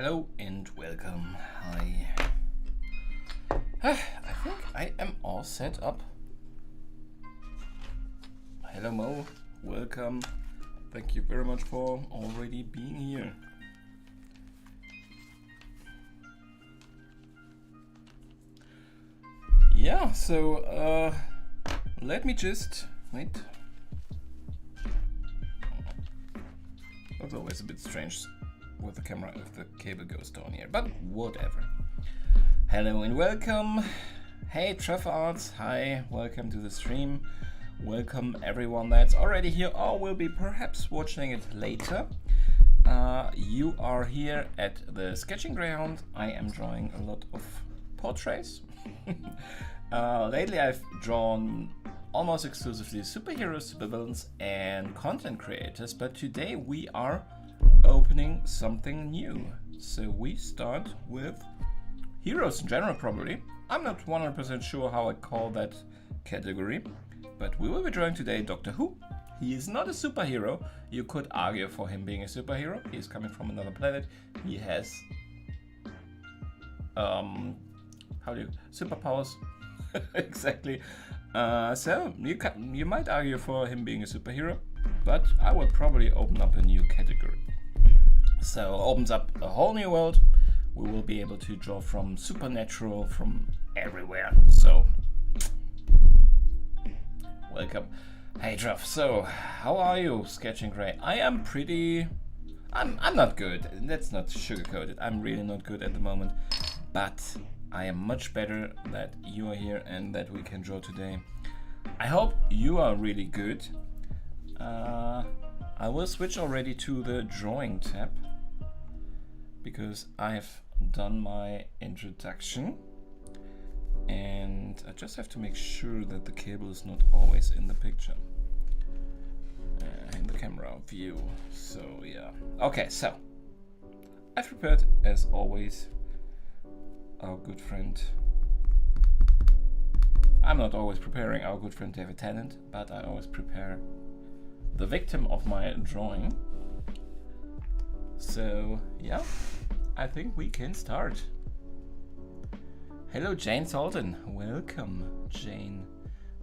Hello and welcome. Hi. I think I am all set up. Hello Mo, welcome. Thank you very much for already being here. Yeah, so let me just wait. That's always a bit strange with the camera if the cable goes down here, but whatever. Hello and welcome. Hey Trevor Arts, hi, welcome to the stream. Welcome everyone that's already here or will be perhaps watching it later. You are here at the sketching ground. I am drawing a lot of portraits. Lately I've drawn almost exclusively superheroes, supervillains and content creators, but today we are opening something new. So we start with heroes in general probably. I'm not 100% sure how I call that category, but we will be drawing today Doctor Who. He is not a superhero. You could argue for him being a superhero. He is coming from another planet. He has superpowers. Exactly. So you might argue for him being a superhero, but I will probably open up a new category. So opens up a whole new world. We will be able to draw from supernatural, from everywhere. So welcome. Hey Jeff, so how are you, Sketching Gray? I am pretty... I'm not good. Let's not sugarcoat it. I'm really not good at the moment. But I am much better that you are here and that we can draw today. I hope you are really good. I will switch already to the drawing tab because I've done my introduction. And I just have to make sure that the cable is not always in the picture, in the camera view. So yeah. Okay, so I've prepared, as always, our good friend. I'm not always preparing our good friend David Tenant, but I always prepare the victim of my drawing. So yeah, I think we can start. Hello Jane Salton, welcome Jane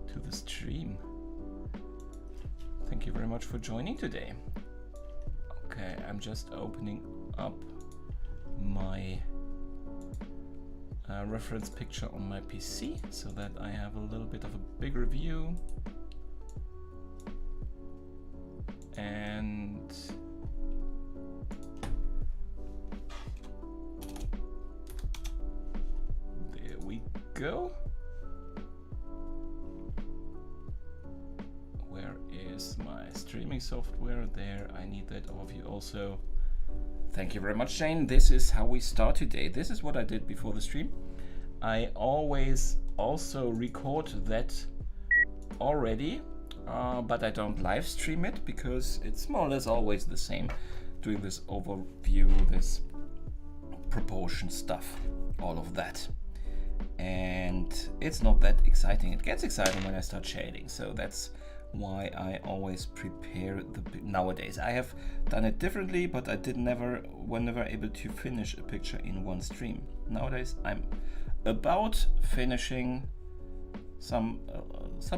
to the stream. Thank you very much for joining today. Okay, I'm just opening up my reference picture on my PC so that I have a little bit of a bigger view. And go. Where is my streaming software? There, I need that overview also. Thank you very much, Jane. This is how we start today. This is what I did before the stream. I always also record that already, but I don't live stream it because it's more or less always the same. Doing this overview, this proportion stuff, all of that. And it's not that exciting. It gets exciting when I start shading, so that's why I always prepare nowadays. I have done it differently, but I were never able to finish a picture in one stream. Nowadays I'm about finishing some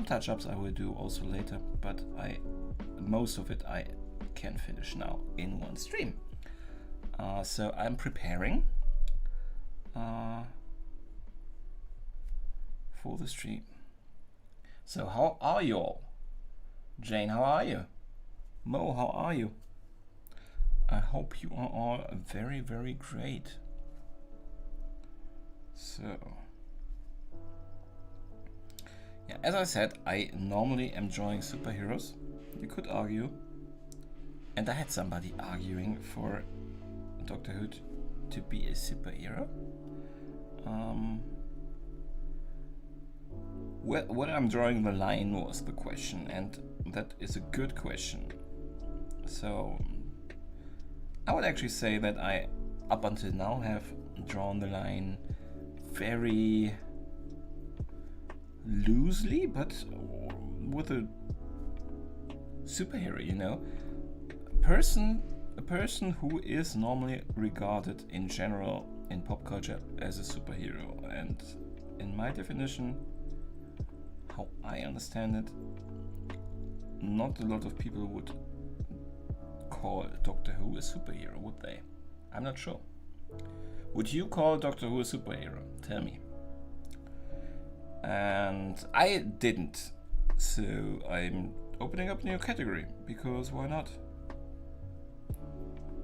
touch-ups I will do also later, but most of it I can finish now in one stream. So I'm preparing for the stream. So how are you all? Jane, how are you? Mo, how are you? I hope you are all very, very great. So yeah, as I said, I normally am drawing superheroes. You could argue, and I had somebody arguing for Doctor Who to be a superhero. Where I'm drawing the line was the question, and that is a good question. So I would actually say that I, up until now, have drawn the line very loosely, but with a superhero, you know. A person a person who is normally regarded in general in pop culture as a superhero. And in my definition, how I understand it, not a lot of people would call Doctor Who a superhero, would they? I'm not sure. Would you call Doctor Who a superhero? Tell me. And I didn't, so I'm opening up a new category, because why not?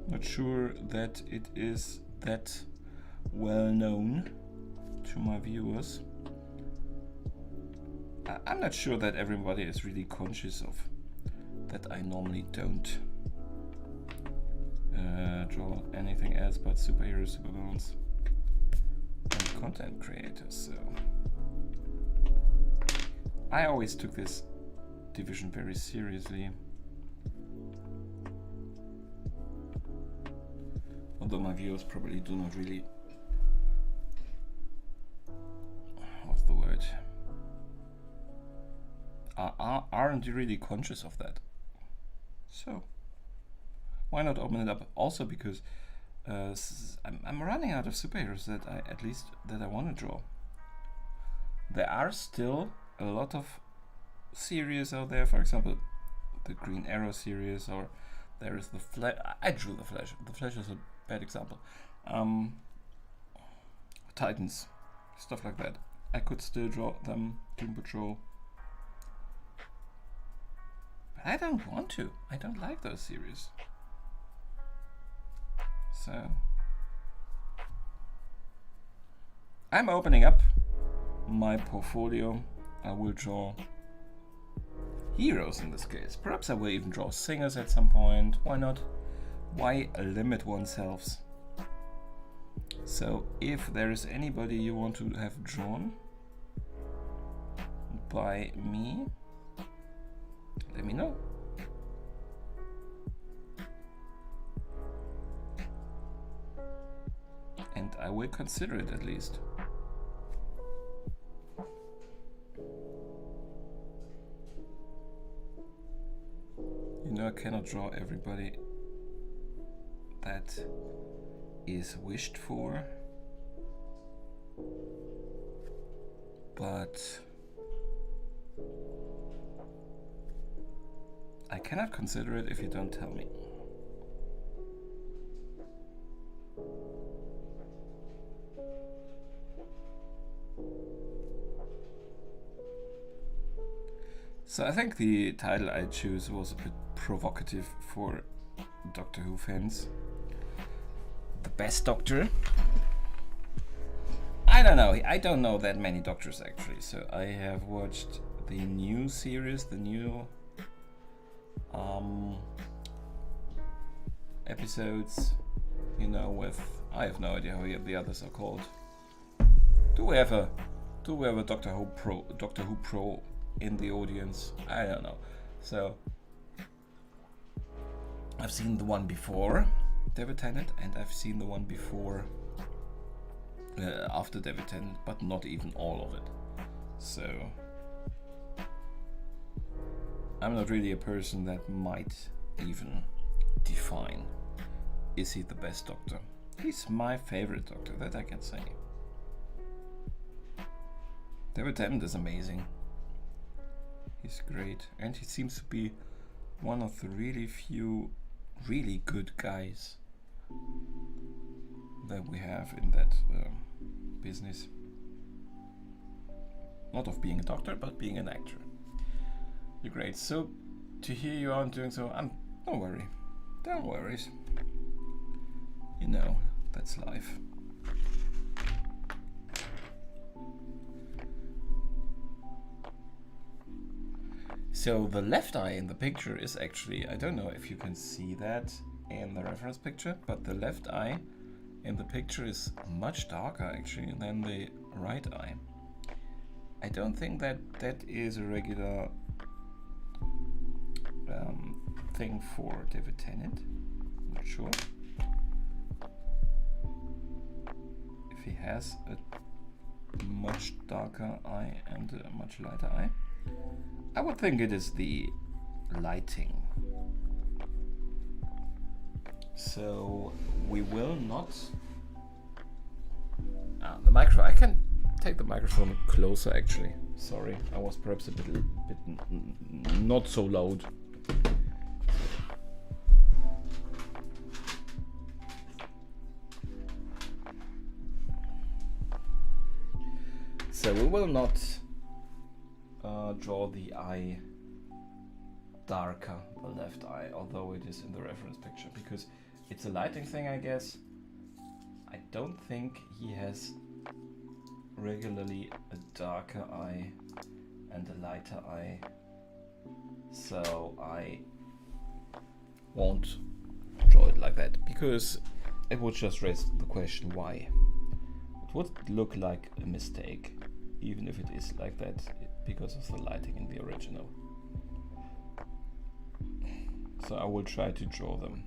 Not sure that it is that well known to my viewers. I'm not sure that everybody is really conscious of that I normally don't draw anything else but superheroes, supervillains, and content creators. So I always took this division very seriously. Although my viewers probably do not really, what's the word, aren't really conscious of that. So why not open it up? Also because I'm running out of superheroes that I want to draw. There are still a lot of series out there. For example, the Green Arrow series, or there is the Flash. I drew the Flash. The Flash is a bad example. Titans, stuff like that. I could still draw them. Doom Patrol. But I don't want to. I don't like those series. So I'm opening up my portfolio. I will draw heroes in this case. Perhaps I will even draw singers at some point. Why not? Why limit oneself? So if there is anybody you want to have drawn by me, let me know. And I will consider it at least. You know, I cannot draw everybody that is wished for, but I cannot consider it if you don't tell me. So I think the title I chose was a bit provocative for Doctor Who fans. The best Doctor? I don't know. I don't know that many Doctors actually. So I have watched the new series, the new episodes. You know, with I have no idea how the others are called. Do we have a Doctor Who Pro in the audience? I don't know. So I've seen the one before David Tennant, and I've seen the one before after David Tennant, but not even all of it. So I'm not really a person that might even define, is he the best Doctor? He's my favorite Doctor, that I can say. David Tennant is amazing. He's great, and he seems to be one of the really few really good guys that we have in that business. Not of being a doctor, but being an actor. You're great. So to hear you aren't doing so, don't worry. Don't worry. You know, that's life. So the left eye in the picture is actually, I don't know if you can see that in the reference picture, but the left eye in the picture is much darker actually than the right eye. I don't think that is a regular thing for David Tennant. I'm not sure if he has a much darker eye and a much lighter eye. I would think it is the lighting So we will not. The microphone. I can take the microphone closer. Actually, sorry, I was perhaps a bit not so loud. So we will not draw the eye darker, the left eye, although it is in the reference picture, because it's a lighting thing, I guess. I don't think he has regularly a darker eye and a lighter eye, so I won't draw it like that, because it would just raise the question why. It would look like a mistake, even if it is like that, because of the lighting in the original. So I will try to draw them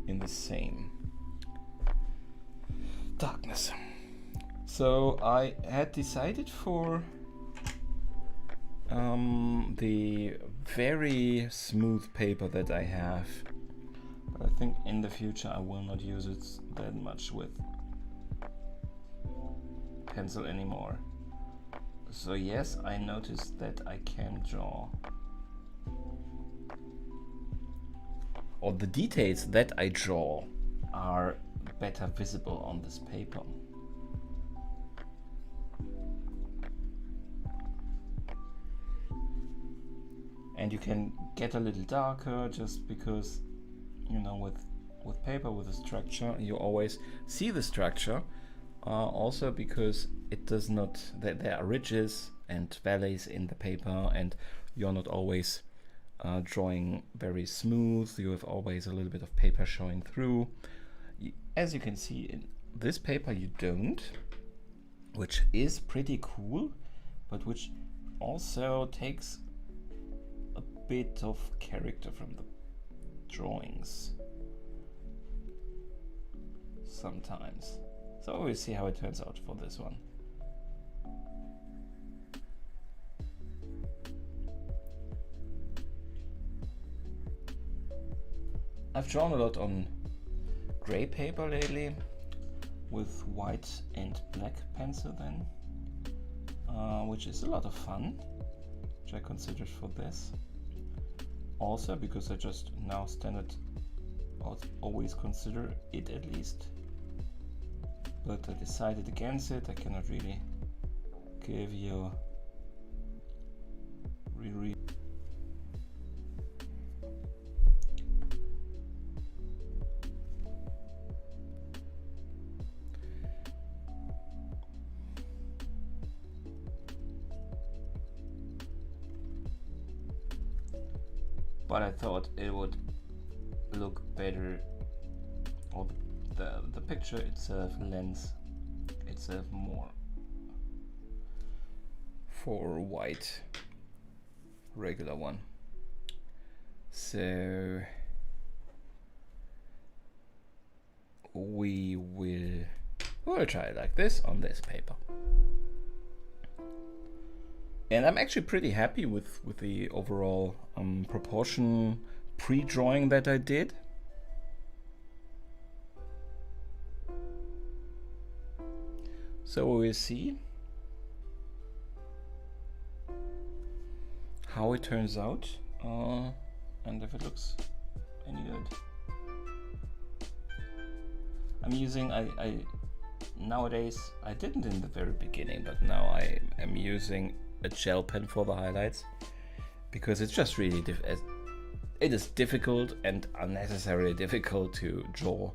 in the same darkness. So I had decided for the very smooth paper that I have, but I think in the future I will not use it that much with pencil anymore. So yes, I noticed that I can draw, or the details that I draw are better visible on this paper. And you can get a little darker just because, you know, with paper, with a structure, you always see the structure. Also because it does not, that there are ridges and valleys in the paper, and you're not always drawing very smooth. You have always a little bit of paper showing through. As you can see in this paper you don't, which is pretty cool, but which also takes a bit of character from the drawings sometimes. So we'll see how it turns out for this one. I've drawn a lot on gray paper lately with white and black pencil then, which is a lot of fun, which I considered for this. Also because I just now always consider it at least. But I decided against it. I cannot really give you but I thought it would look better, or the picture itself lends itself more for a white regular one. So we'll try it like this on this paper. And I'm actually pretty happy with the overall proportion pre-drawing that I did. So we'll see how it turns out and if it looks any good. I'm using, nowadays, I didn't in the very beginning, but now I am using a gel pen for the highlights, because it's just really it is difficult and unnecessarily difficult to draw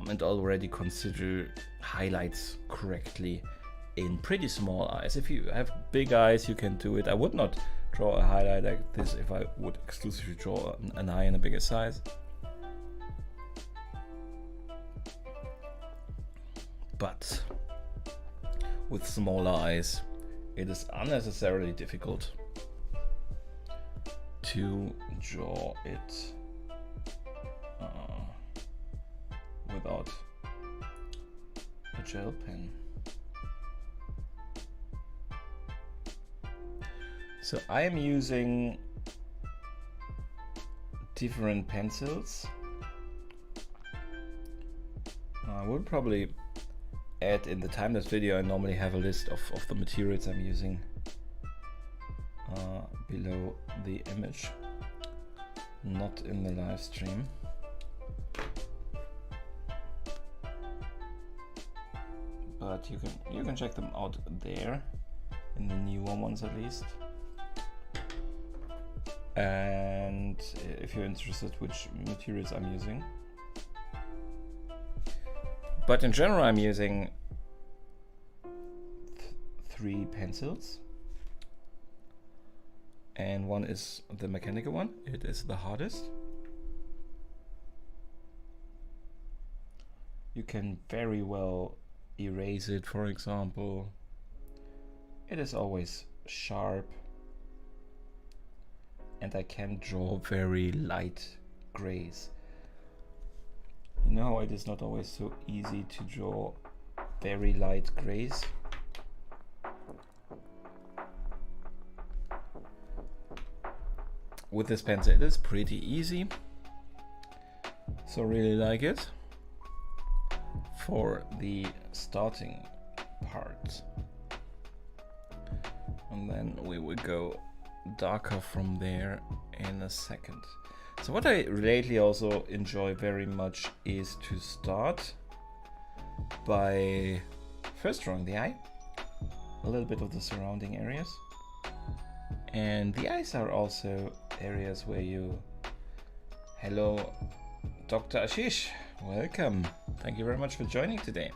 and already consider highlights correctly in pretty small eyes. If you have big eyes, you can do it. I would not draw a highlight like this if I would exclusively draw an eye in a bigger size. But with smaller eyes, it is unnecessarily difficult to draw it without a gel pen. So I am using different pencils. I will probably add in the time-lapse video. I normally have a list of the materials I'm using below the image, not in the live stream. But you can check them out there, in the newer ones at least. And if you're interested which materials I'm using. But in general I'm using 3 pencils. And one is the mechanical one. It is the hardest. You can very well erase it, for example. It is always sharp. And I can draw very light grays. You know, it is not always so easy to draw very light grays. With this pencil it is pretty easy, so really like it for the starting part. And then we will go darker from there in a second. So what I lately also enjoy very much is to start by first drawing the eye, a little bit of the surrounding areas. And the eyes are also areas where you... Hello, Dr. Ashish, welcome. Thank you very much for joining today.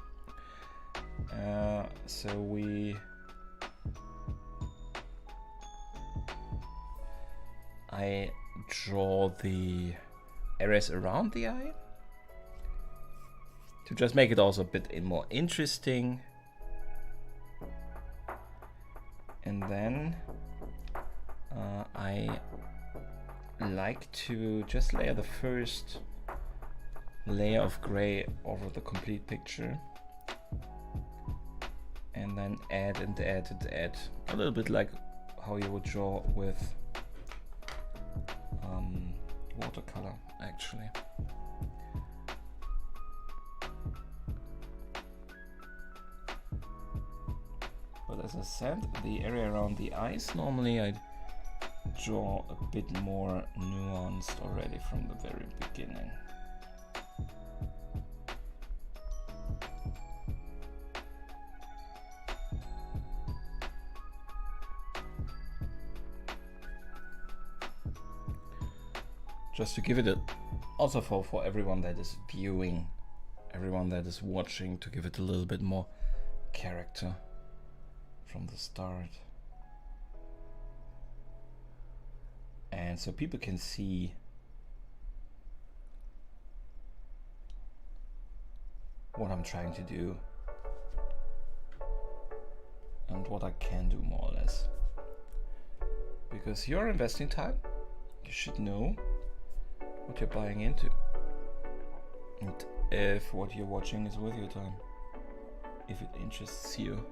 I draw the areas around the eye to just make it also a bit more interesting. And then I like to just layer the first layer of gray over the complete picture, and then add and add and add, a little bit like how you would draw with watercolor actually. But as I said, the area around the eyes, normally I draw a bit more nuanced already from the very beginning. Just to give it also for everyone that is viewing, everyone that is watching, to give it a little bit more character from the start. And so people can see what I'm trying to do and what I can do more or less. Because you're investing time, you should know what you're buying into, and if what you're watching is worth your time, if it interests you.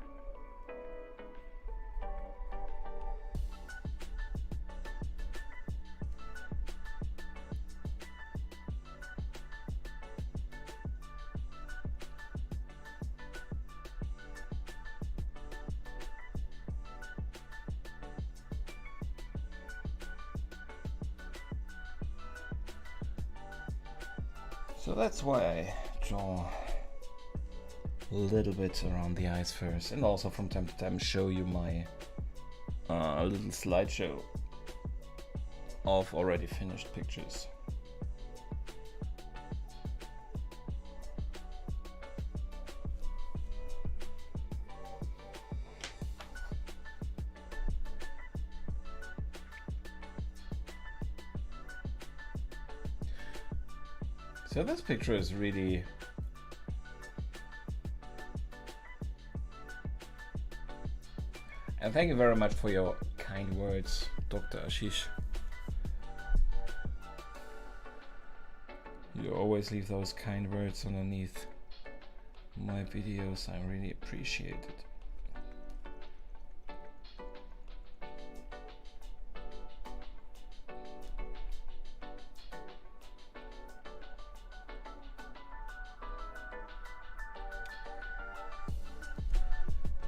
So that's why I draw a little bit around the eyes first, and also from time to time show you my little slideshow of already finished pictures. So this picture is really and thank you very much for your kind words, Dr. Ashish. You always leave those kind words underneath my videos. I really appreciate it.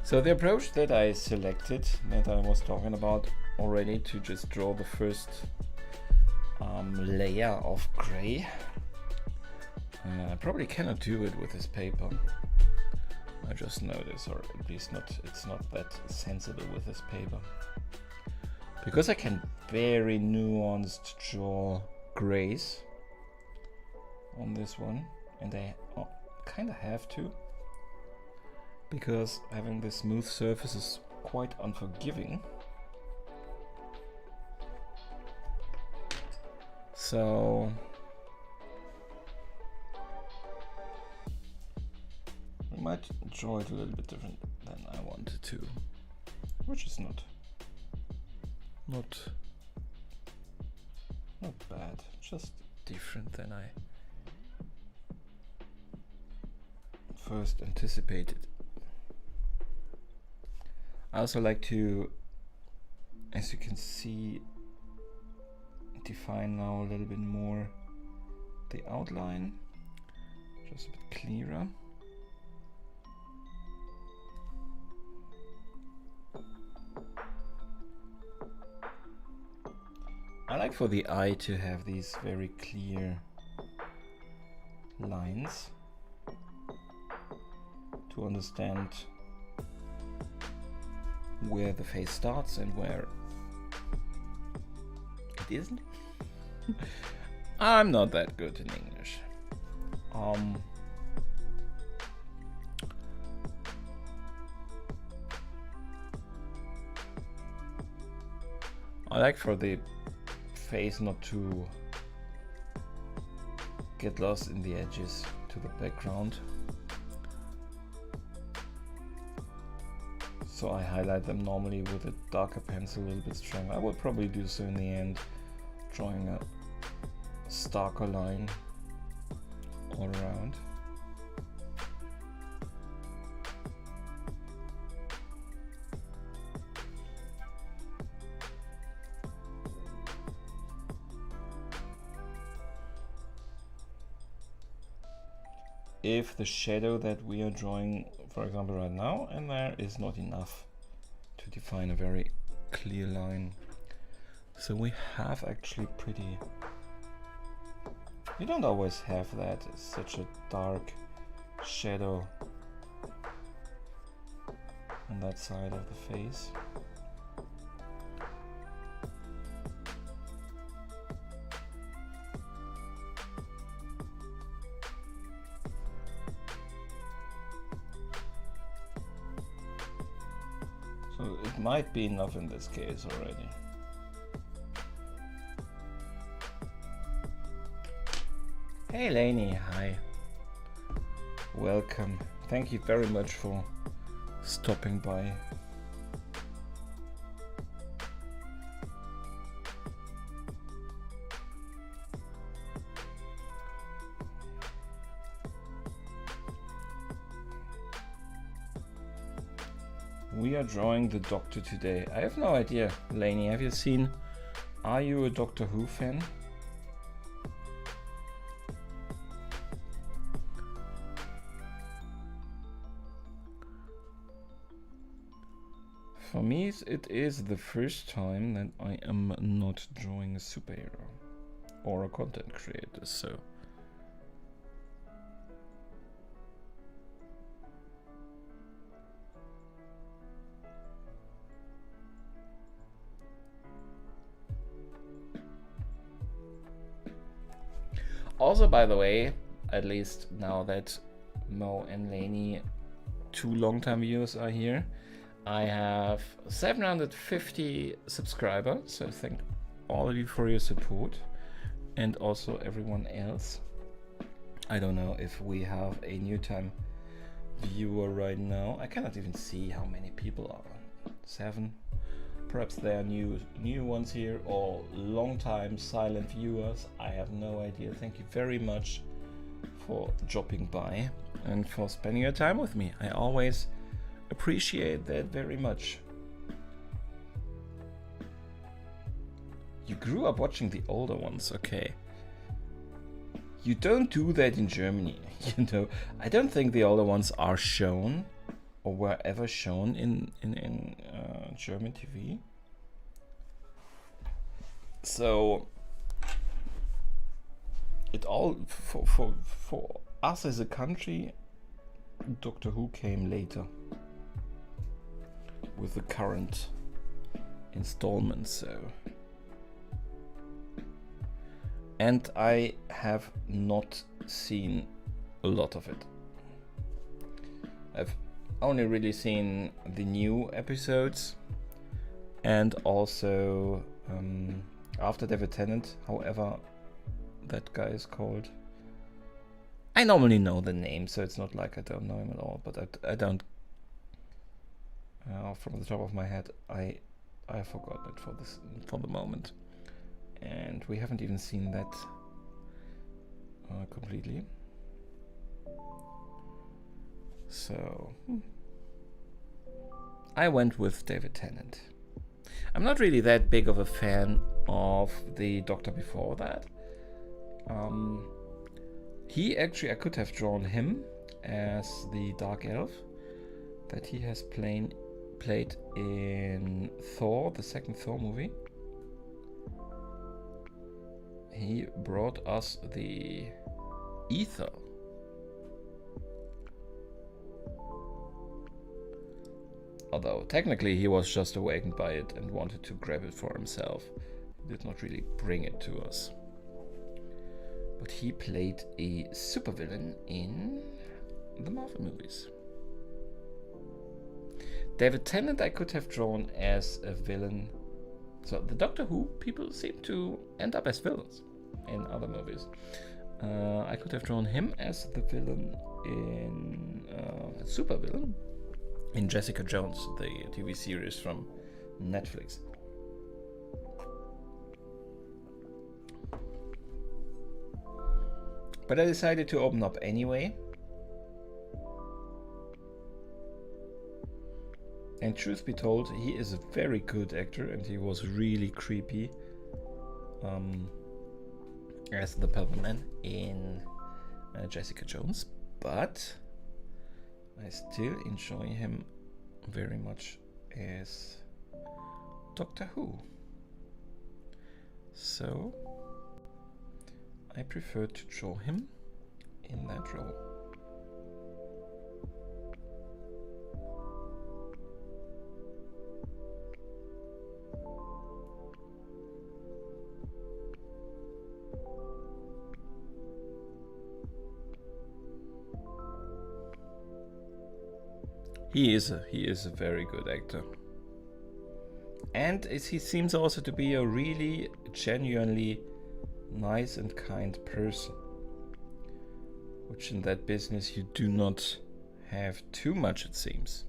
So the approach that I selected, that I was talking about already, to just draw the first layer of gray, I probably cannot do it with this paper. I just noticed, or at least it's not that sensible with this paper. Because I can very nuanced draw grays on this one, and I kind of have to, because having this smooth surface is quite unforgiving. So we might draw it a little bit different than I wanted to, which is not bad, just different than I first anticipated. I also like to, as you can see, define now a little bit more the outline, just a bit clearer. I like for the eye to have these very clear lines to understand where the face starts and where it isn't. I'm not that good in English. I like for the face not to get lost in the edges to the background. So I highlight them normally with a darker pencil, a little bit stronger. I will probably do so in the end, drawing a starker line all around. If the shadow that we are drawing, for example right now, and there is not enough to define a very clear line. So we have actually we don't always have that, such a dark shadow on that side of the face. So it might be enough in this case already. Hey Lainey, hi. Welcome. Thank you very much for stopping by. We are drawing the Doctor today. I have no idea, Lainey. Have you seen? Are you a Doctor Who fan? For me, it is the first time that I am not drawing a superhero or a content creator, so. Also, by the way, at least now that Mo and Lainey, two long-time viewers, are here, I have 750 subscribers, so thank all of you for your support, and also everyone else. I don't know if we have a new time viewer right now. I cannot even see how many people are. 7. Perhaps there are new ones here, or long-time silent viewers. I have no idea. Thank you very much for dropping by and for spending your time with me. I always appreciate that very much. You grew up watching the older ones, okay. You don't do that in Germany, you know. I don't think the older ones are shown or were ever shown in German TV. So it all for us as a country, Doctor Who came later with the current installment. So, and I have not seen a lot of it. I've only really seen the new episodes, and also after David Tennant, however that guy is called. I normally know the name, so it's not like I don't know him at all, but I don't from the top of my head, I forgot it for the moment, and we haven't even seen that completely. So I went with David Tennant. I'm not really that big of a fan of the Doctor before that. He actually, I could have drawn him as the Dark Elf that he has played in Thor, the second Thor movie. He brought us the ether. Although technically he was just awakened by it and wanted to grab it for himself. He did not really bring it to us. But he played a supervillain in the Marvel movies. David Tennant I could have drawn as a villain. So the Doctor Who people seem to end up as villains in other movies. I could have drawn him as the villain in a supervillain in Jessica Jones, the TV series from Netflix. But I decided to open up anyway. And truth be told, he is a very good actor, and he was really creepy as the Purple Man in Jessica Jones. But I still enjoy him very much as Doctor Who. So I prefer to draw him in that role. He is a very good actor, and he seems also to be a really genuinely nice and kind person, which in that business you do not have too much, it seems.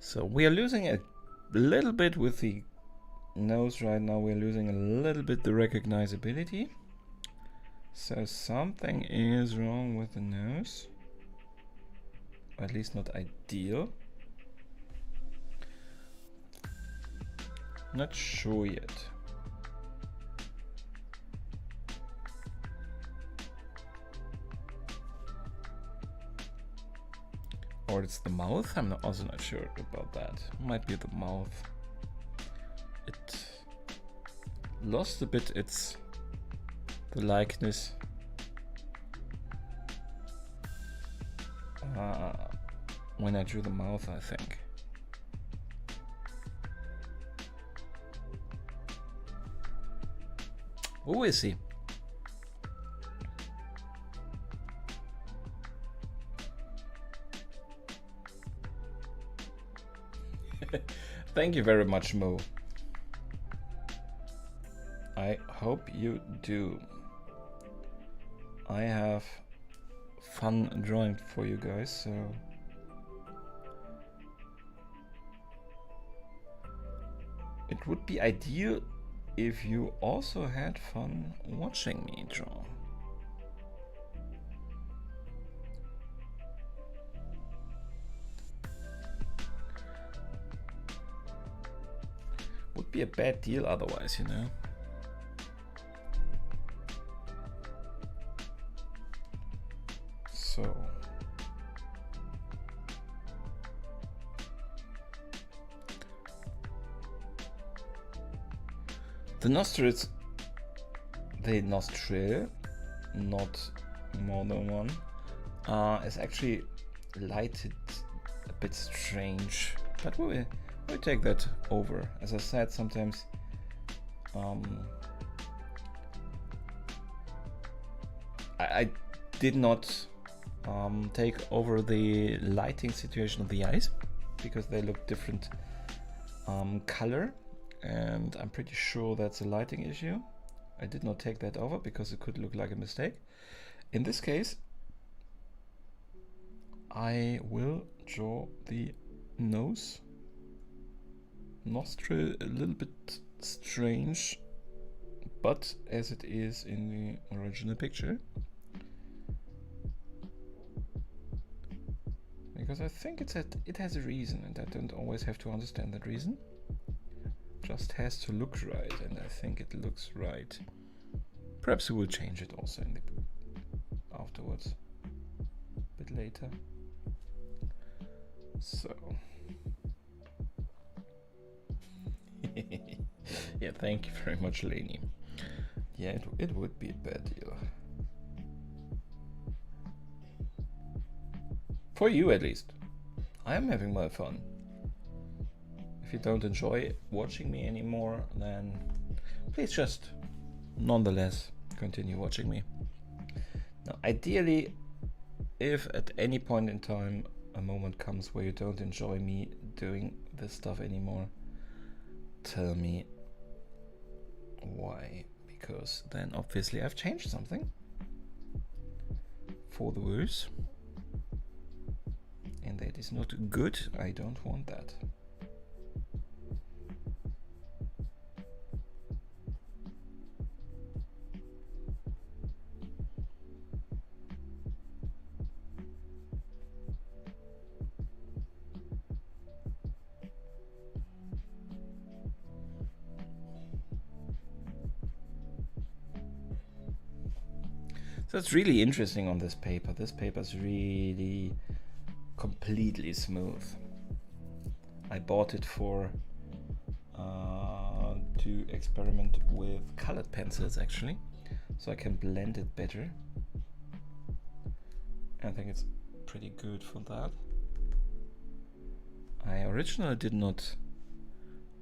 So we are losing a little bit with the nose right now. We're losing a little bit the recognizability. So something is wrong with the nose. Or at least not ideal. Not sure yet. Or it's the mouth? I'm also not sure about that. Might be the mouth. It lost a bit the likeness. When I drew the mouth, I think. Who is he? Thank you very much, Mo. I hope you do. I have fun drawing for you guys, so it would be ideal if you also had fun watching me draw. would be a bad deal otherwise, you know. So the nostril, not more than one, is actually lighted a bit strange, but we'll take that over. As I said, sometimes I did not take over the lighting situation of the eyes because they look different color, and I'm pretty sure that's a lighting issue. I did not take that over because it could look like a mistake. In this case, I will draw the nose, nostril, a little bit strange, but as it is in the original picture. Because I think it has a reason, and I don't always have to understand that reason. Just has to look right, and I think it looks right. Perhaps we will change it also in the afterwards, a bit later. So yeah, thank you very much, Lainey. Yeah, it would be a bad deal. For you at least. I am having my fun. If you don't enjoy watching me anymore, then please just nonetheless continue watching me. Now, ideally, if at any point in time a moment comes where you don't enjoy me doing this stuff anymore, tell me why, because then obviously I've changed something for the worse, and that is not good. I don't want that. So it's really interesting on this paper. This paper is really completely smooth. I bought it for to experiment with colored pencils actually, so I can blend it better. I think it's pretty good for that. I originally did not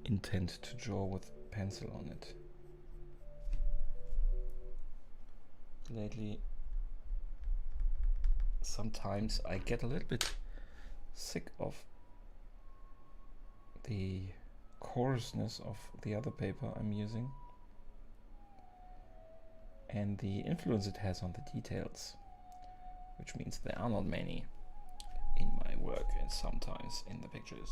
intend to draw with pencil on it. Lately, sometimes I get a little bit sick of the coarseness of the other paper I'm using and the influence it has on the details, which means there are not many in my work and sometimes in the pictures.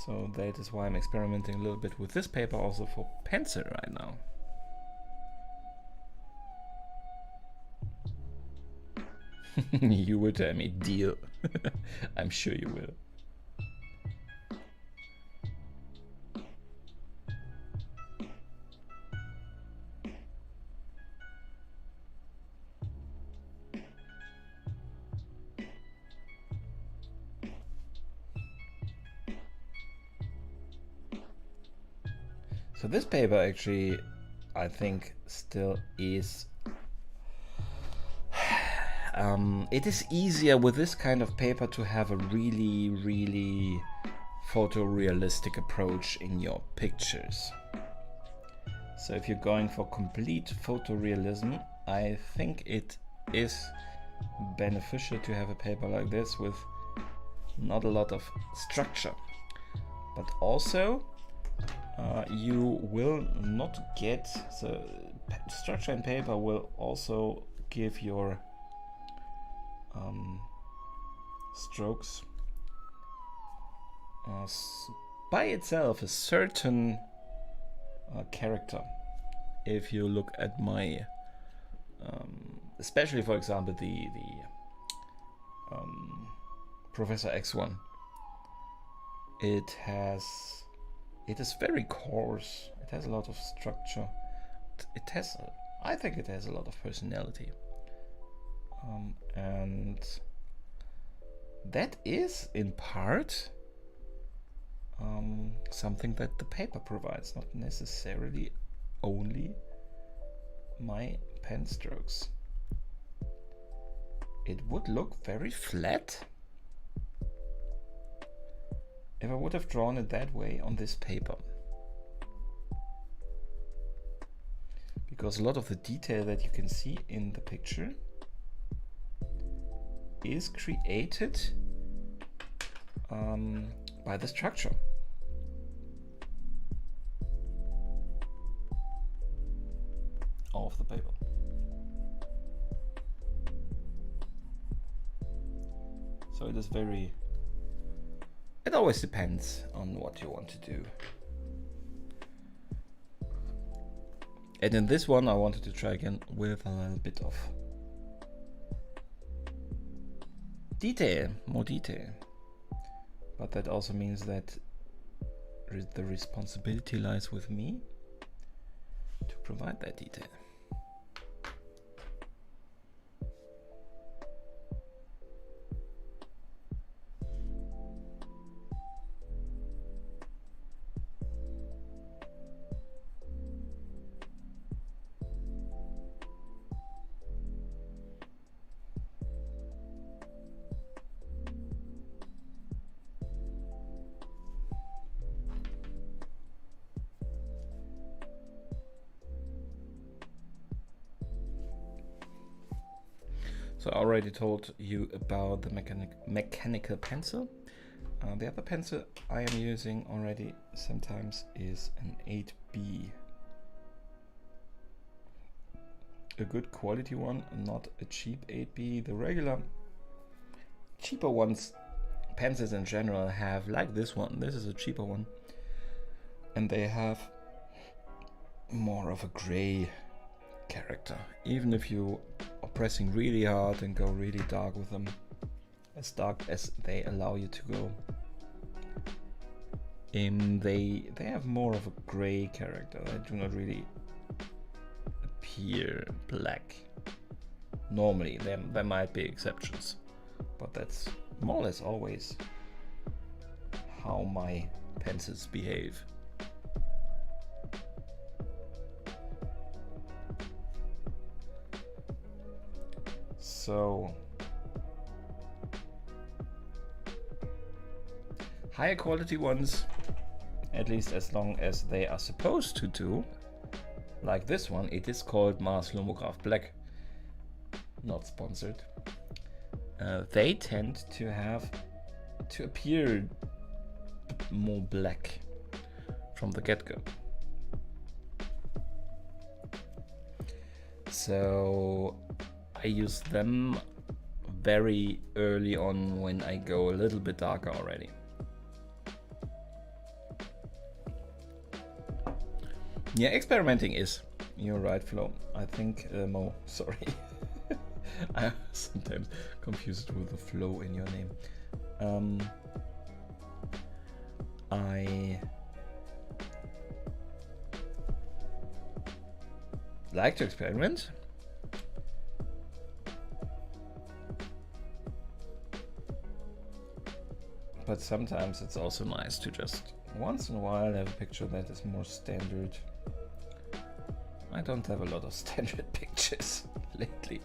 So that is why I'm experimenting a little bit with this paper also for pencil right now. You will tell me, deal. I'm sure you will. So this paper actually, I think, still is it is easier with this kind of paper to have a really photorealistic approach in your pictures. So if you're going for complete photorealism, I think it is beneficial to have a paper like this with not a lot of structure, but also you will not get, so structure in paper will also give your strokes by itself a certain character. If you look at my especially for example the Professor X1, It is very coarse. It has a lot of structure. It has, I think it has a lot of personality. And that is in part something that the paper provides, not necessarily only my pen strokes. It would look very flat if I would have drawn it that way on this paper. Because a lot of the detail that you can see in the picture is created by the structure. Of the paper. So it is very, it always depends on what you want to do. And in this one I wanted to try again with a little bit of detail, more detail. But that also means that the responsibility lies with me to provide that detail. So I already told you about the mechanical pencil. The other pencil I am using already sometimes is an 8B. A good quality one, not a cheap 8B. The regular cheaper ones, pencils in general, have, like this one, this is a cheaper one, and they have more of a gray character. Even if you are pressing really hard and go really dark with them, as dark as they allow you to go, they have more of a gray character. They do not really appear black. Normally, there might be exceptions, but that's more or less always how my pencils behave. So higher quality ones, at least as long as they are supposed to do, like this one, it is called Mars Lomograph Black, not sponsored. They tend to appear more black from the get-go. So I use them very early on when I go a little bit darker already. Yeah, experimenting is. You're right, Flo. I think, Mo, sorry. I sometimes confuse it with the flow in your name. I like to experiment. But sometimes it's also nice to just once in a while have a picture that is more standard. I don't have a lot of standard pictures lately.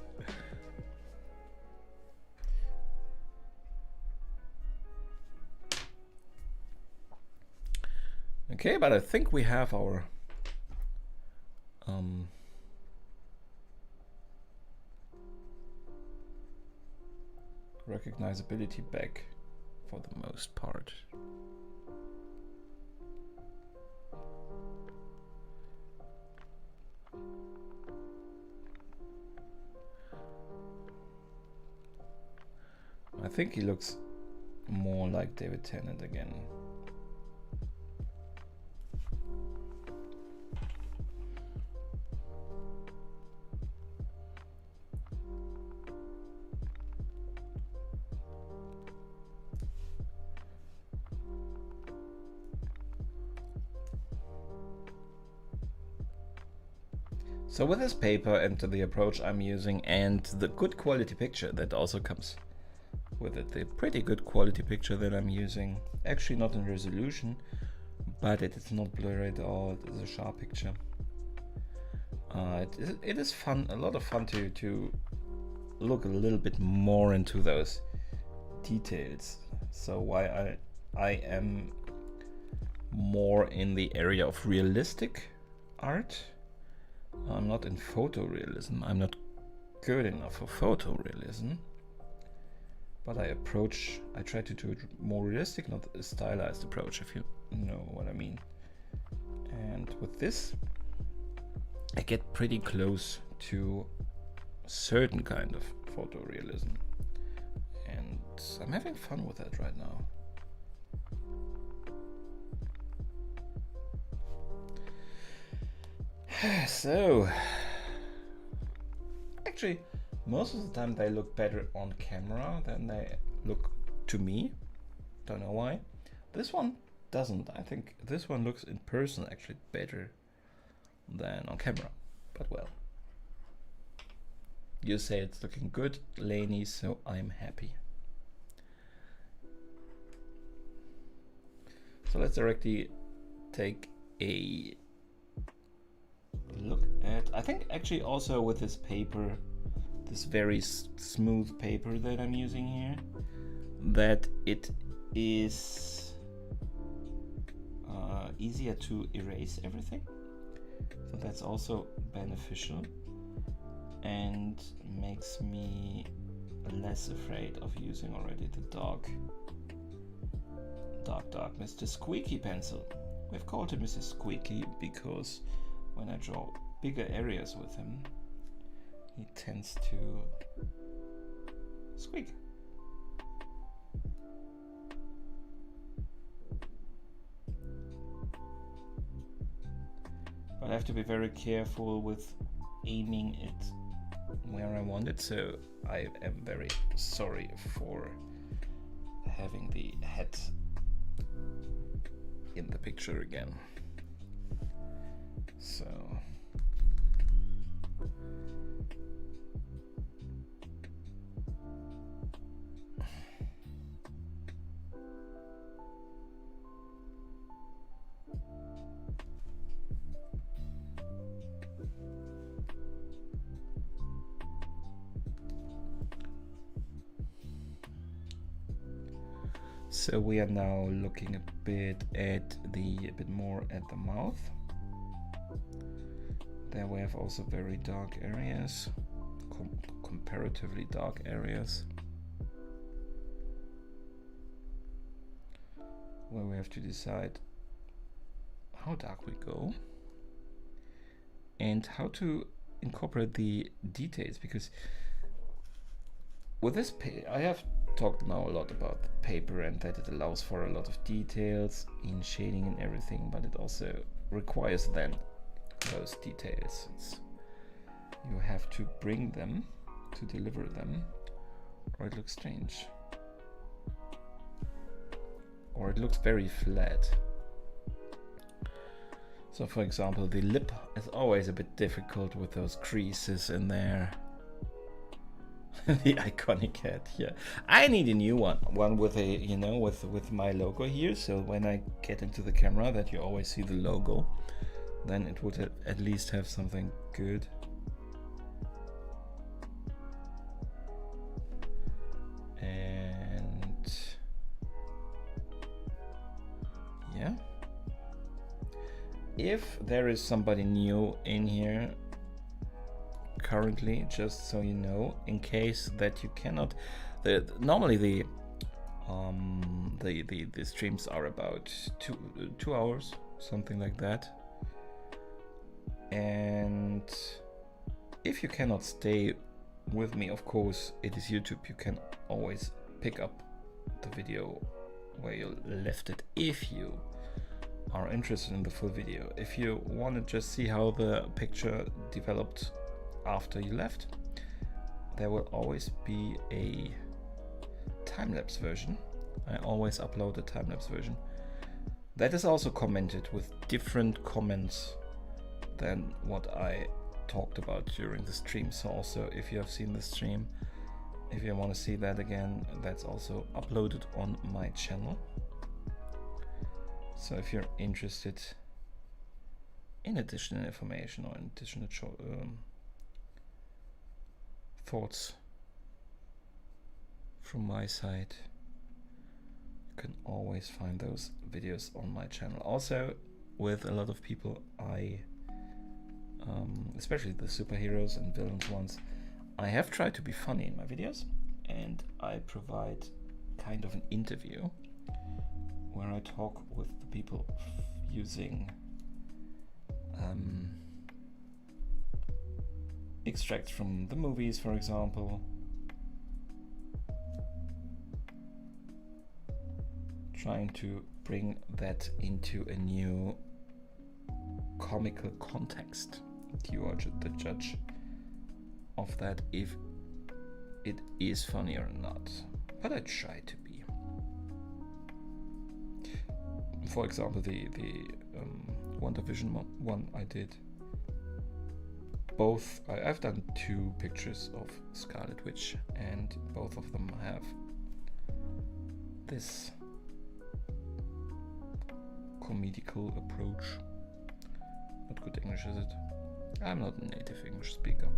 Okay, but I think we have our recognizability back for the most part. I think he looks more like David Tennant again. So with this paper and the approach I'm using and the good quality picture that also comes with it, the pretty good quality picture that I'm using, actually not in resolution, but it is not blurry at all, it is a sharp picture. It is fun, a lot of fun to look a little bit more into those details. So why I am more in the area of realistic art. I'm not in photorealism. I'm not good enough for photorealism. But I try to do it more realistic, not a stylized approach, if you know what I mean. And with this, I get pretty close to a certain kind of photorealism. And I'm having fun with that right now. So, actually, most of the time they look better on camera than they look to me. Don't know why. This one doesn't. I think this one looks in person actually better than on camera. But well, you say it's looking good, Lainey, so I'm happy. So let's directly take a look at, I think actually also with this paper, this very smooth paper that I'm using here, that it is easier to erase everything. So that's also beneficial and makes me less afraid of using already the dark Mr. Squeaky pencil. We've called him Mr. Squeaky because when I draw bigger areas with him, he tends to squeak. But I have to be very careful with aiming it where I want it, so I am very sorry for having the head in the picture again. So we are now looking a bit more at the mouth. There we have also very dark areas, comparatively dark areas, where we have to decide how dark we go and how to incorporate the details, because with this I have talked now a lot about the paper and that it allows for a lot of details in shading and everything, but it also requires then those details. You have to bring them to deliver them, or it looks strange, or it looks very flat. So for example, the lip is always a bit difficult with those creases in there. The iconic hat here. I need a new one with a, you know, with my logo here, so when I get into the camera that you always see the logo, then it would at least have something good. And yeah, if there is somebody new in here currently, just so you know, in case that you cannot, normally the streams are about two hours, something like that. And if you cannot stay with me, of course, it is YouTube. You can always pick up the video where you left it if you are interested in the full video. If you want to just see how the picture developed after you left, there will always be a time-lapse version. I always upload a time-lapse version that is also commented with different comments than what I talked about during the stream. So also, if you have seen the stream, if you want to see that again, that's also uploaded on my channel. So if you're interested in additional information or in additional thoughts from my side, you can always find those videos on my channel. Also, with a lot of people, especially the superheroes and villains ones, I have tried to be funny in my videos, and I provide kind of an interview where I talk with the people using extracts from the movies, for example, trying to bring that into a new comical context. You are the judge of that, if it is funny or not, but I try to be. For example, the WandaVision one I did. Both I've done 2 pictures of Scarlet Witch, and both of them have this comedical approach. Not good English, is it? I'm not a native English speaker.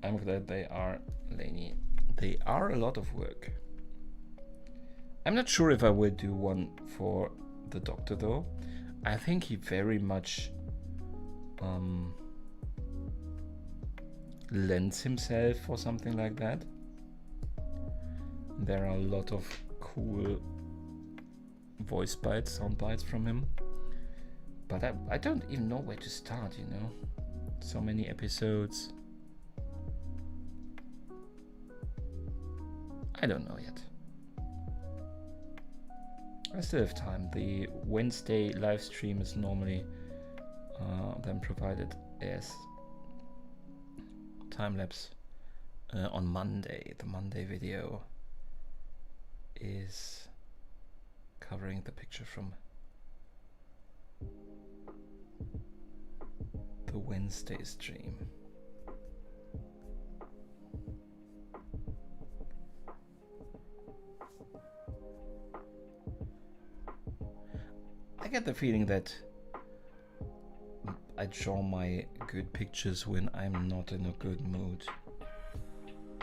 I'm glad they are, Lainey. They are a lot of work. I'm not sure if I will do one for the Doctor though. I think he very much lends himself for something like that. There are a lot of cool voice bites, sound bites from him. But I don't even know where to start, you know? So many episodes. I don't know yet. I still have time. The Wednesday live stream is normally then provided as time lapse on Monday. The Monday video is covering the picture from the Wednesday stream. I get the feeling that I draw my good pictures when I'm not in a good mood.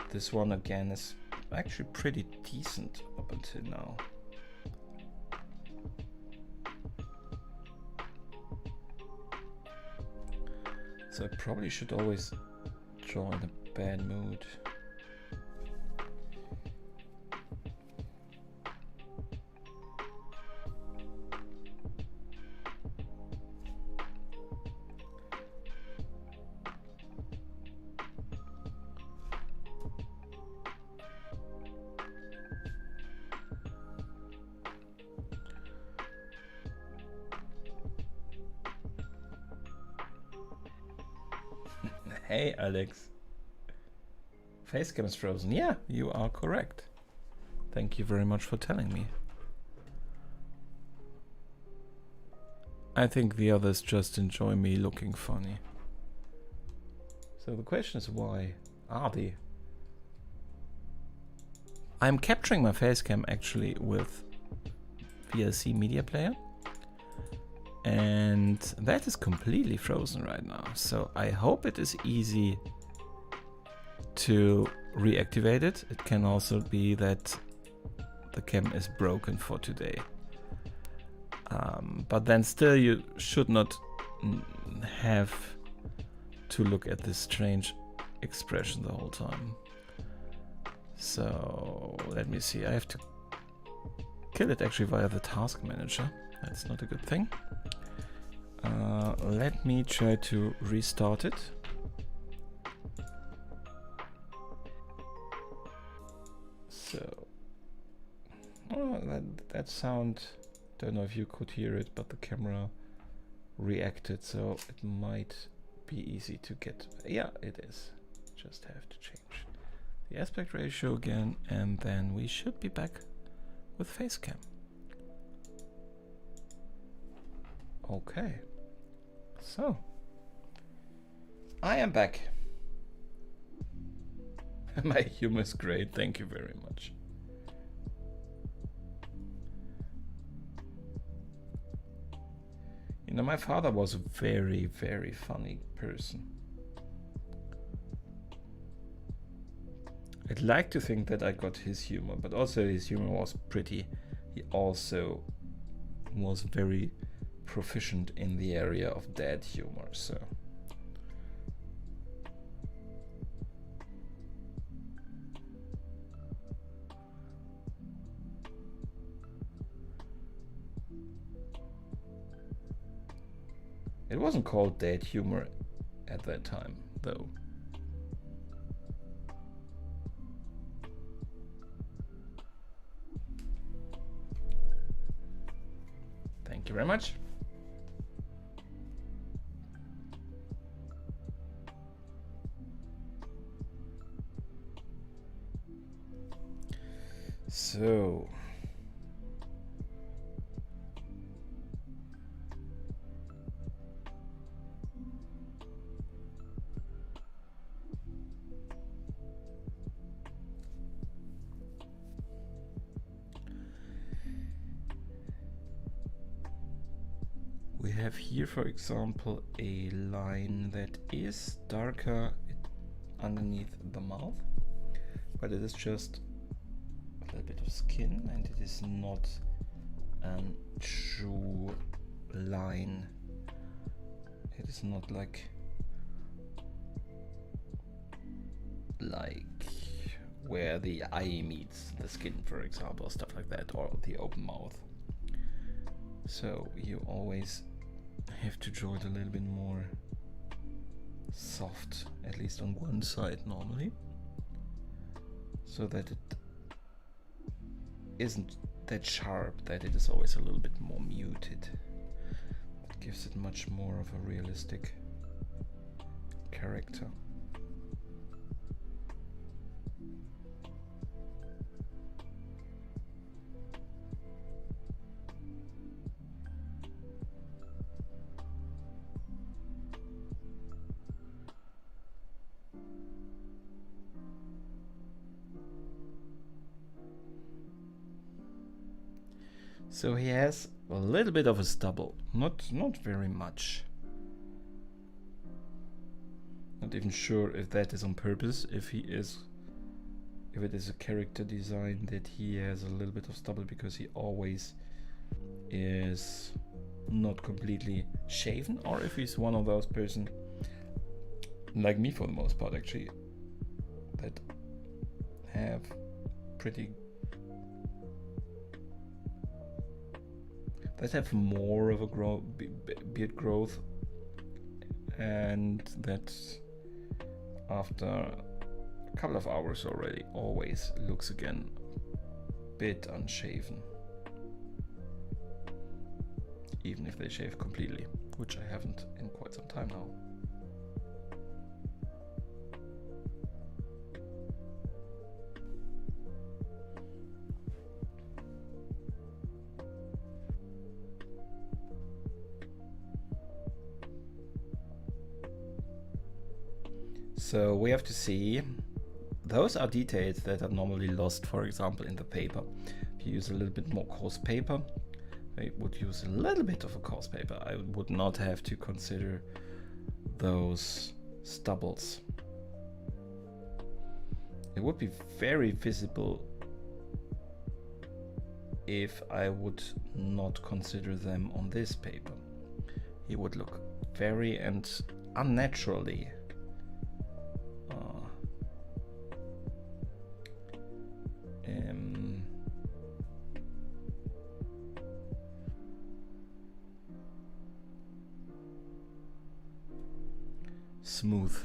This one again is actually pretty decent up until now. So I probably should always draw in a bad mood. Hey Alex, facecam is frozen. Yeah, you are correct. Thank you very much for telling me. I think the others just enjoy me looking funny. So the question is, why are they? I'm capturing my facecam actually with VLC Media Player. And that is completely frozen right now. So I hope it is easy to reactivate it. It can also be that the cam is broken for today. But then still you should not have to look at this strange expression the whole time. So let me see. I have to kill it actually via the task manager. That's not a good thing. Let me try to restart it. So, oh, that sound, don't know if you could hear it, but the camera reacted, so it might be easy to get. Yeah, it is. Just have to change the aspect ratio again, and then we should be back with face cam. Okay, so I am back. My humor is great, thank you very much. You know, my father was a very, very funny person. I'd like to think that I got his humor, but also his humor was pretty. He also was very proficient in the area of dad humor, so. It wasn't called dad humor at that time, though. Thank you very much. So, we have here, for example, a line that is darker underneath the mouth, but it is just a little bit of skin, and it is not a true line. It is not like where the eye meets the skin, for example, stuff like that, or the open mouth. So you always have to draw it a little bit more soft, at least on one side normally, so that it isn't that sharp, that it is always a little bit more muted. It gives it much more of a realistic character. So he has a little bit of a stubble, not very much. Not even sure if that is on purpose, if it is a character design that he has a little bit of stubble because he always is not completely shaven, or if he's one of those person, like me for the most part actually, that have pretty that have more of a beard growth, and that after a couple of hours already always looks again a bit unshaven, even if they shave completely, which I haven't in quite some time now. So we have to see, those are details that are normally lost, for example, in the paper. If you use a little bit more coarse paper, I would use a little bit of a coarse paper. I would not have to consider those stubbles. It would be very visible if I would not consider them on this paper. It would look very and unnaturally smooth.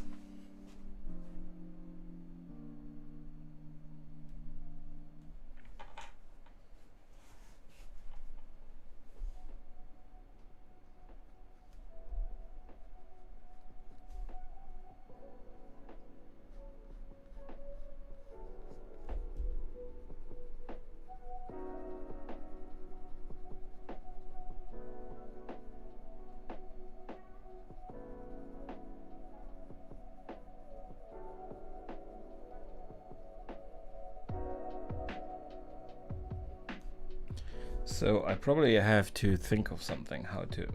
So I probably have to think of something how to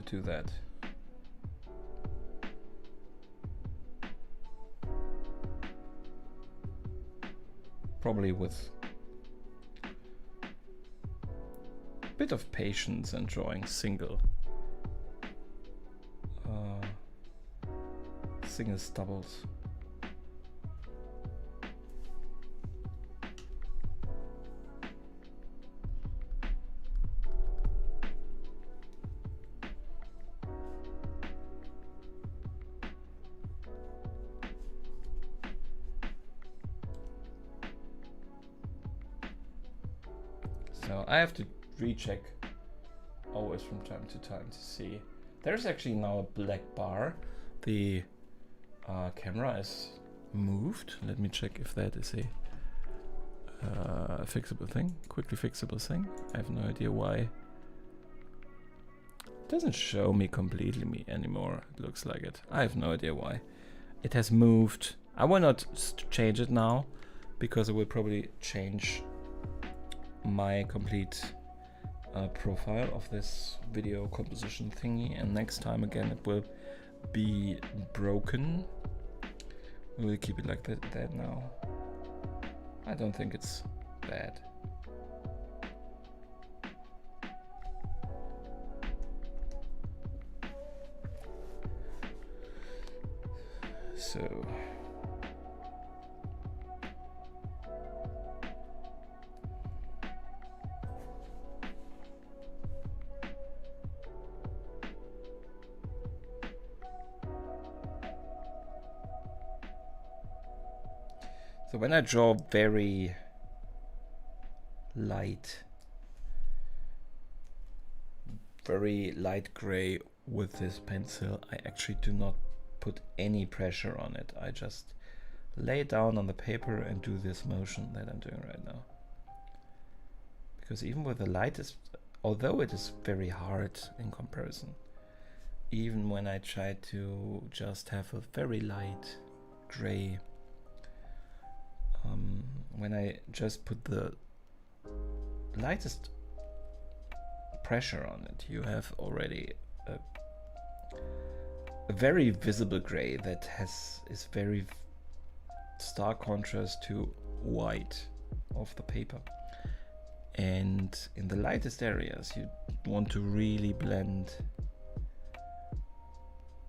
do that. Probably with a bit of patience and drawing single doubles. So I have to recheck always from time to time to see. There's actually now a black bar. The camera is moved. Let me check if that is a fixable thing, quickly fixable thing. I have no idea why. It doesn't show me completely anymore. It looks like it. I have no idea why. It has moved. I will not change it now because it will probably change my complete profile of this video composition thingy, and next time again it will be broken. We will keep it like that now. I don't think it's bad. So when I draw very light gray with this pencil, I actually do not put any pressure on it. I just lay it down on the paper and do this motion that I'm doing right now. Because even with the lightest, although it is very hard in comparison, even when I try to just have a very light gray, when I just put the lightest pressure on it, you have already a very visible gray that is very stark contrast to white of the paper. And in the lightest areas, you want to really blend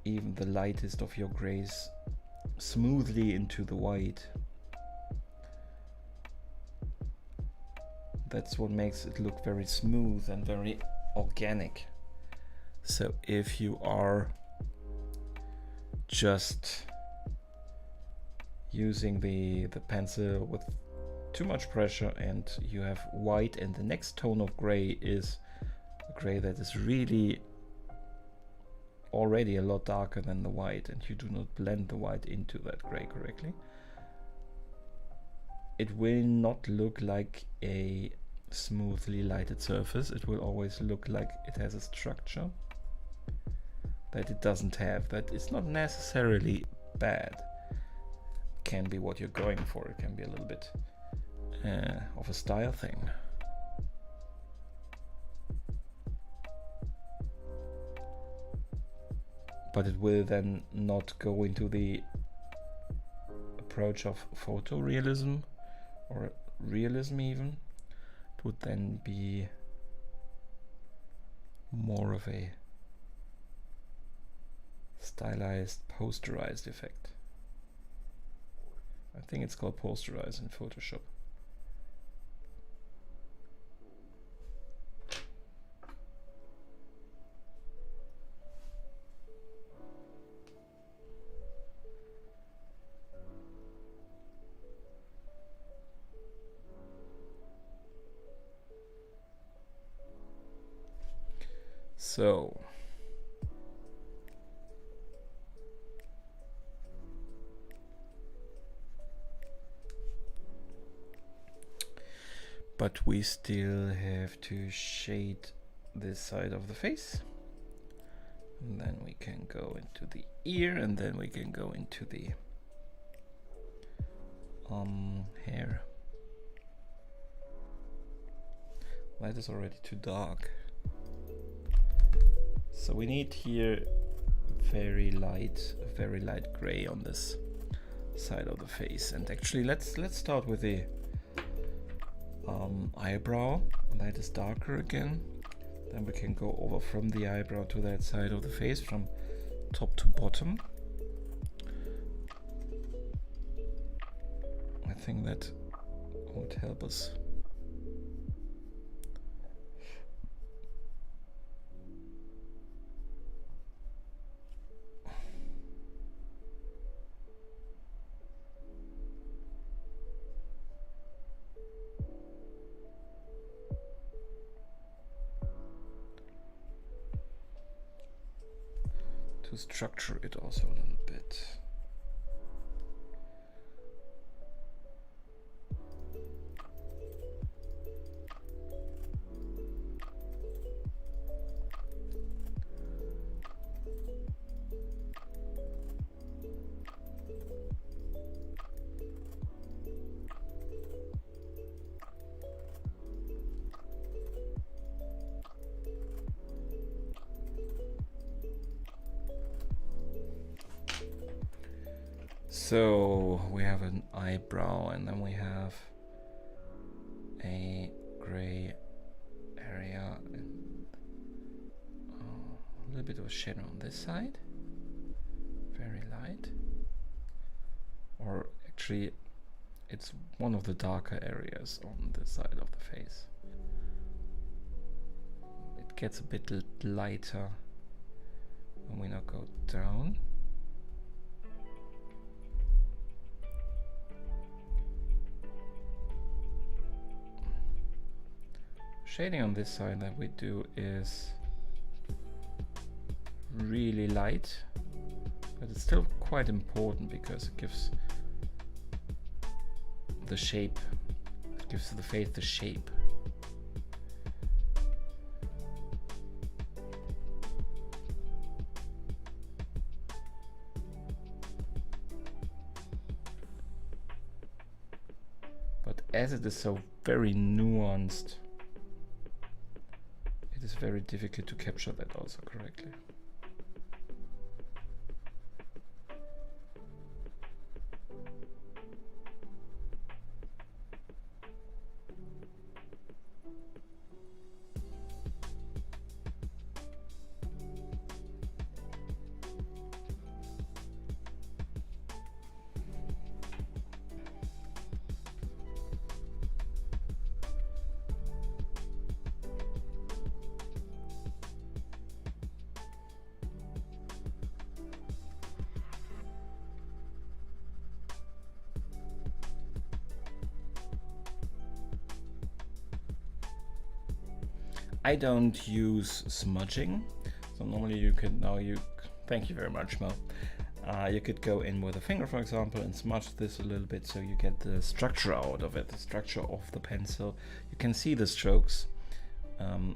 even the lightest of your grays smoothly into the white. That's what makes it look very smooth and very organic. So if you are just using the pencil with too much pressure and you have white and the next tone of gray is a gray that is really already a lot darker than the white, and you do not blend the white into that gray correctly, it will not look like a smoothly lighted surface. It will always look like it has a structure that it doesn't have. That is not necessarily bad. Can be what you're going for. It can be a little bit of a style thing. But it will then not go into the approach of photorealism or realism even. It would then be more of a stylized, posterized effect. I think it's called posterized in Photoshop. So but we still have to shade this side of the face, and then we can go into the ear, and then we can go into the hair. That is already too dark. So we need here very light gray on this side of the face. And actually let's start with the eyebrow. That is darker again. Then we can go over from the eyebrow to that side of the face, from top to bottom. I think that would help us. To structure it also a little bit. So we have an eyebrow, and then we have a gray area and a little bit of a shadow on this side, very light. Or actually it's one of the darker areas on this side of the face. It gets a bit lighter when we now go down. Shading on this side that we do is really light, but it's still quite important because it gives the shape, it gives the face the shape. But as it is so very nuanced, it is very difficult to capture that also correctly. I don't use smudging, so normally you could thank you very much, Mel. You could go in with a finger, for example, and smudge this a little bit so you get the structure out of it, the structure of the pencil. You can see the strokes,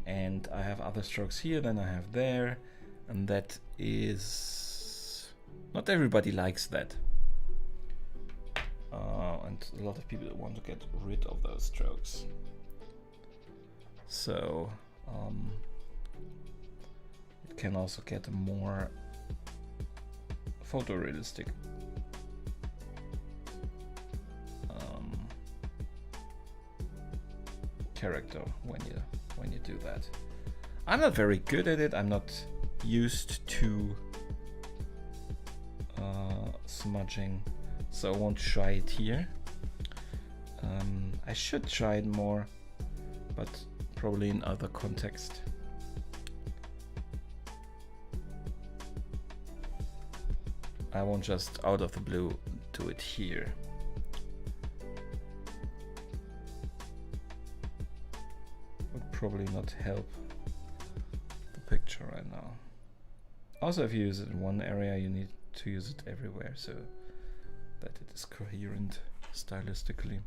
and I have other strokes here than I have there, and that is not everybody likes that, and a lot of people want to get rid of those strokes. So it can also get more photorealistic character when you do that. I'm not very good at it. I'm not used to smudging, so I won't try it here. I should try it more, but probably in other context. I won't just out of the blue do it here. Would probably not help the picture right now. Also, if you use it in one area, you need to use it everywhere so that it is coherent stylistically.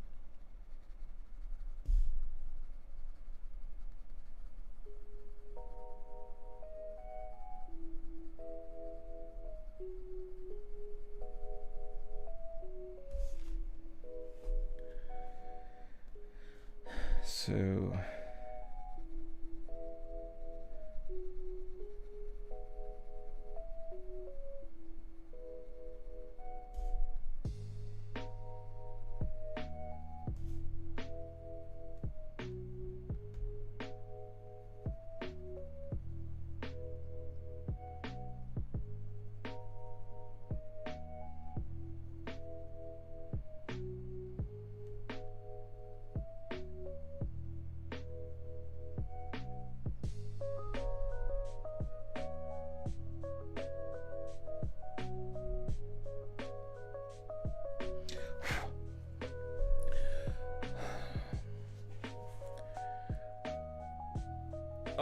So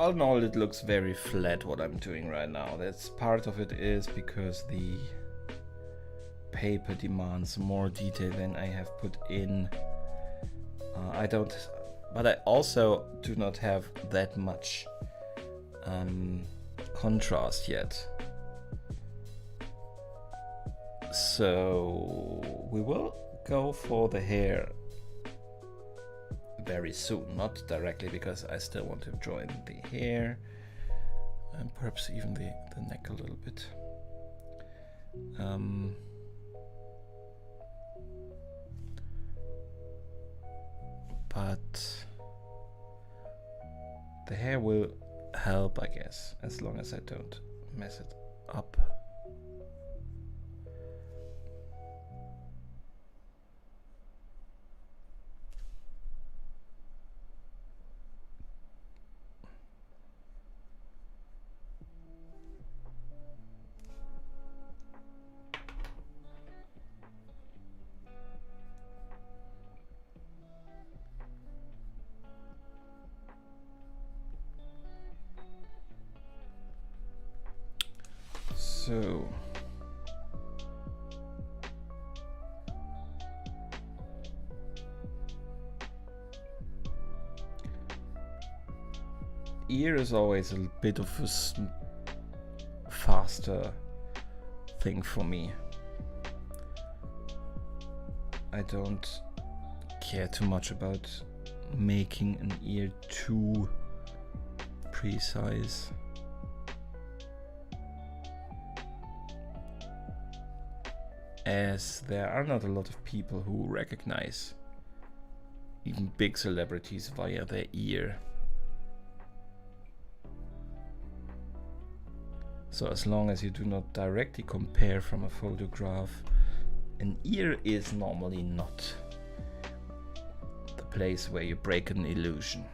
all in all, it looks very flat what I'm doing right now. That's part of it is because the paper demands more detail than I have put in. But I also do not have that much contrast yet. So we will go for the hair very soon, not directly because I still want to join the hair and perhaps even the neck a little bit. But the hair will help, I guess, as long as I don't mess it up. So ear is always a bit of a faster thing for me. I don't care too much about making an ear too precise. As there are not a lot of people who recognize even big celebrities via their ear. So as long as you do not directly compare from a photograph, an ear is normally not the place where you break an illusion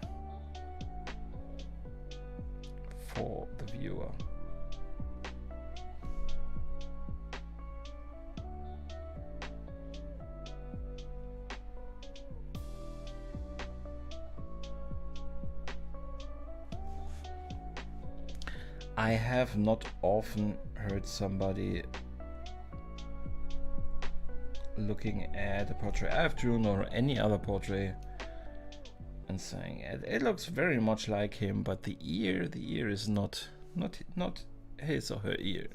for the viewer. I have not often heard somebody looking at a portrait I've drawn or any other portrait and saying it looks very much like him, but the ear is not his or her ear.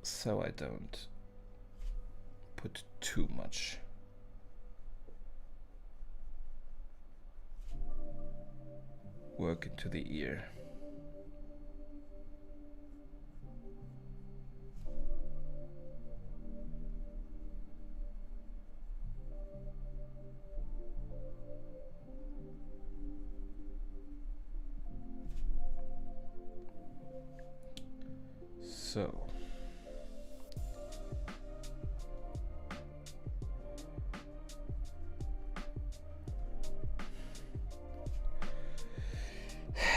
So I don't put too much work into the ear. So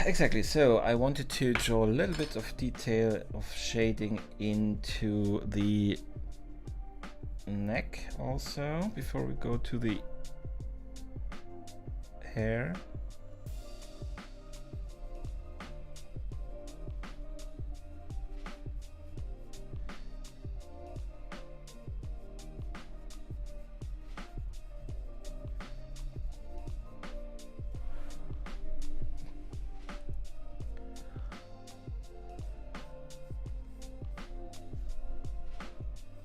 exactly, so I wanted to draw a little bit of detail of shading into the neck also before we go to the hair.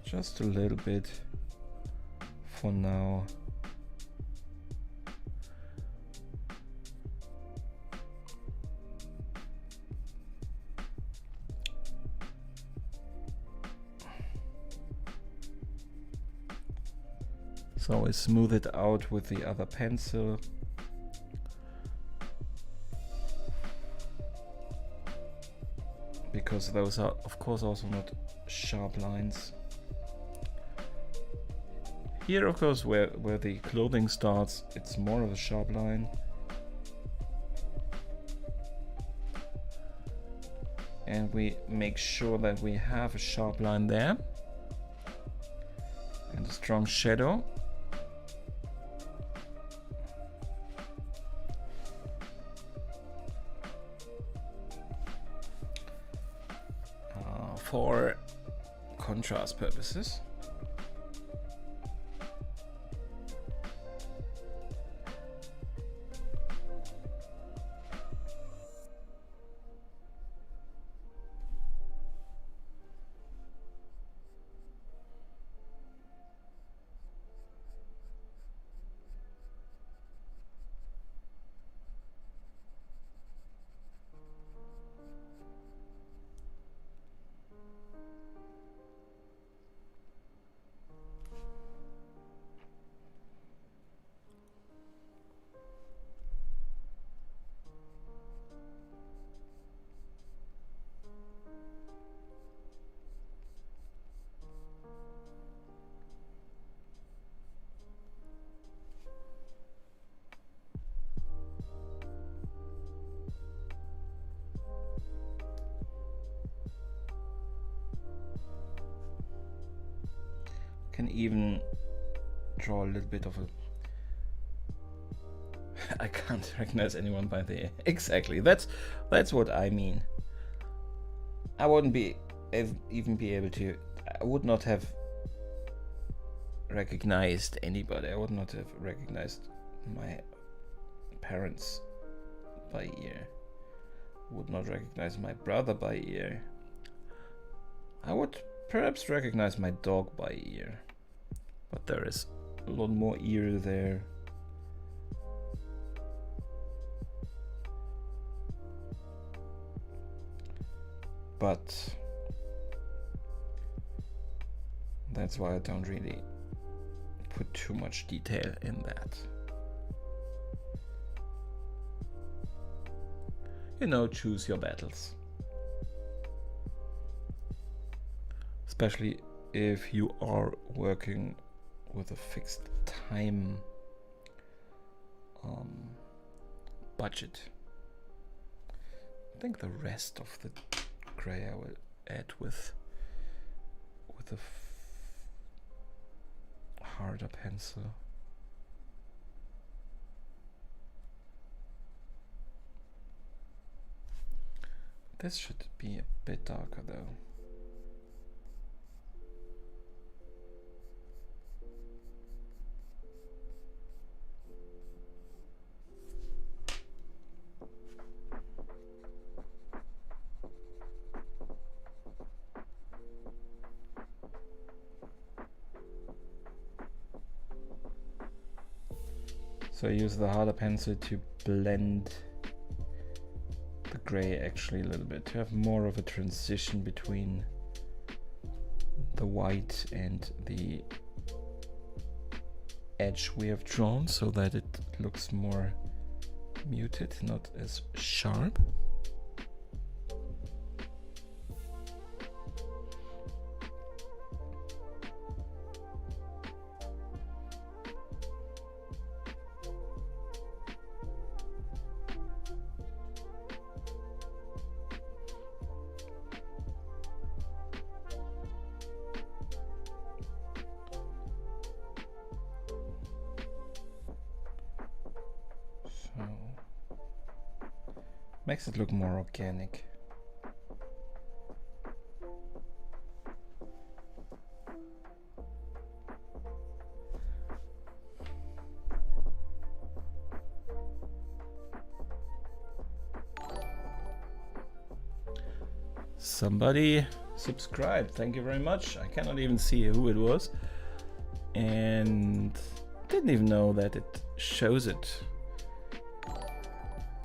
Just a little bit for now. So I smooth it out with the other pencil. Because those are of course also not sharp lines. Here, of course, where the clothing starts, it's more of a sharp line. And we make sure that we have a sharp line there. strong shadow. For contrast purposes. Can even draw a little bit of a... I can't recognize anyone by the... Exactly, that's what I mean. I wouldn't even be able to... I would not have recognized anybody. I would not have recognized my parents by ear. Would not recognize my brother by ear. I would perhaps recognize my dog by ear. But there is a lot more ear there. But that's why I don't really put too much detail in that. You know, choose your battles. Especially if you are working with a fixed time budget. I think the rest of the gray I will add with a harder pencil. This should be a bit darker though. So I use the harder pencil to blend the gray actually a little bit, to have more of a transition between the white and the edge we have drawn, so that it looks more muted, not as sharp. Makes it look more organic. Somebody subscribed. Thank you very much. I cannot even see who it was. And didn't even know that it shows it.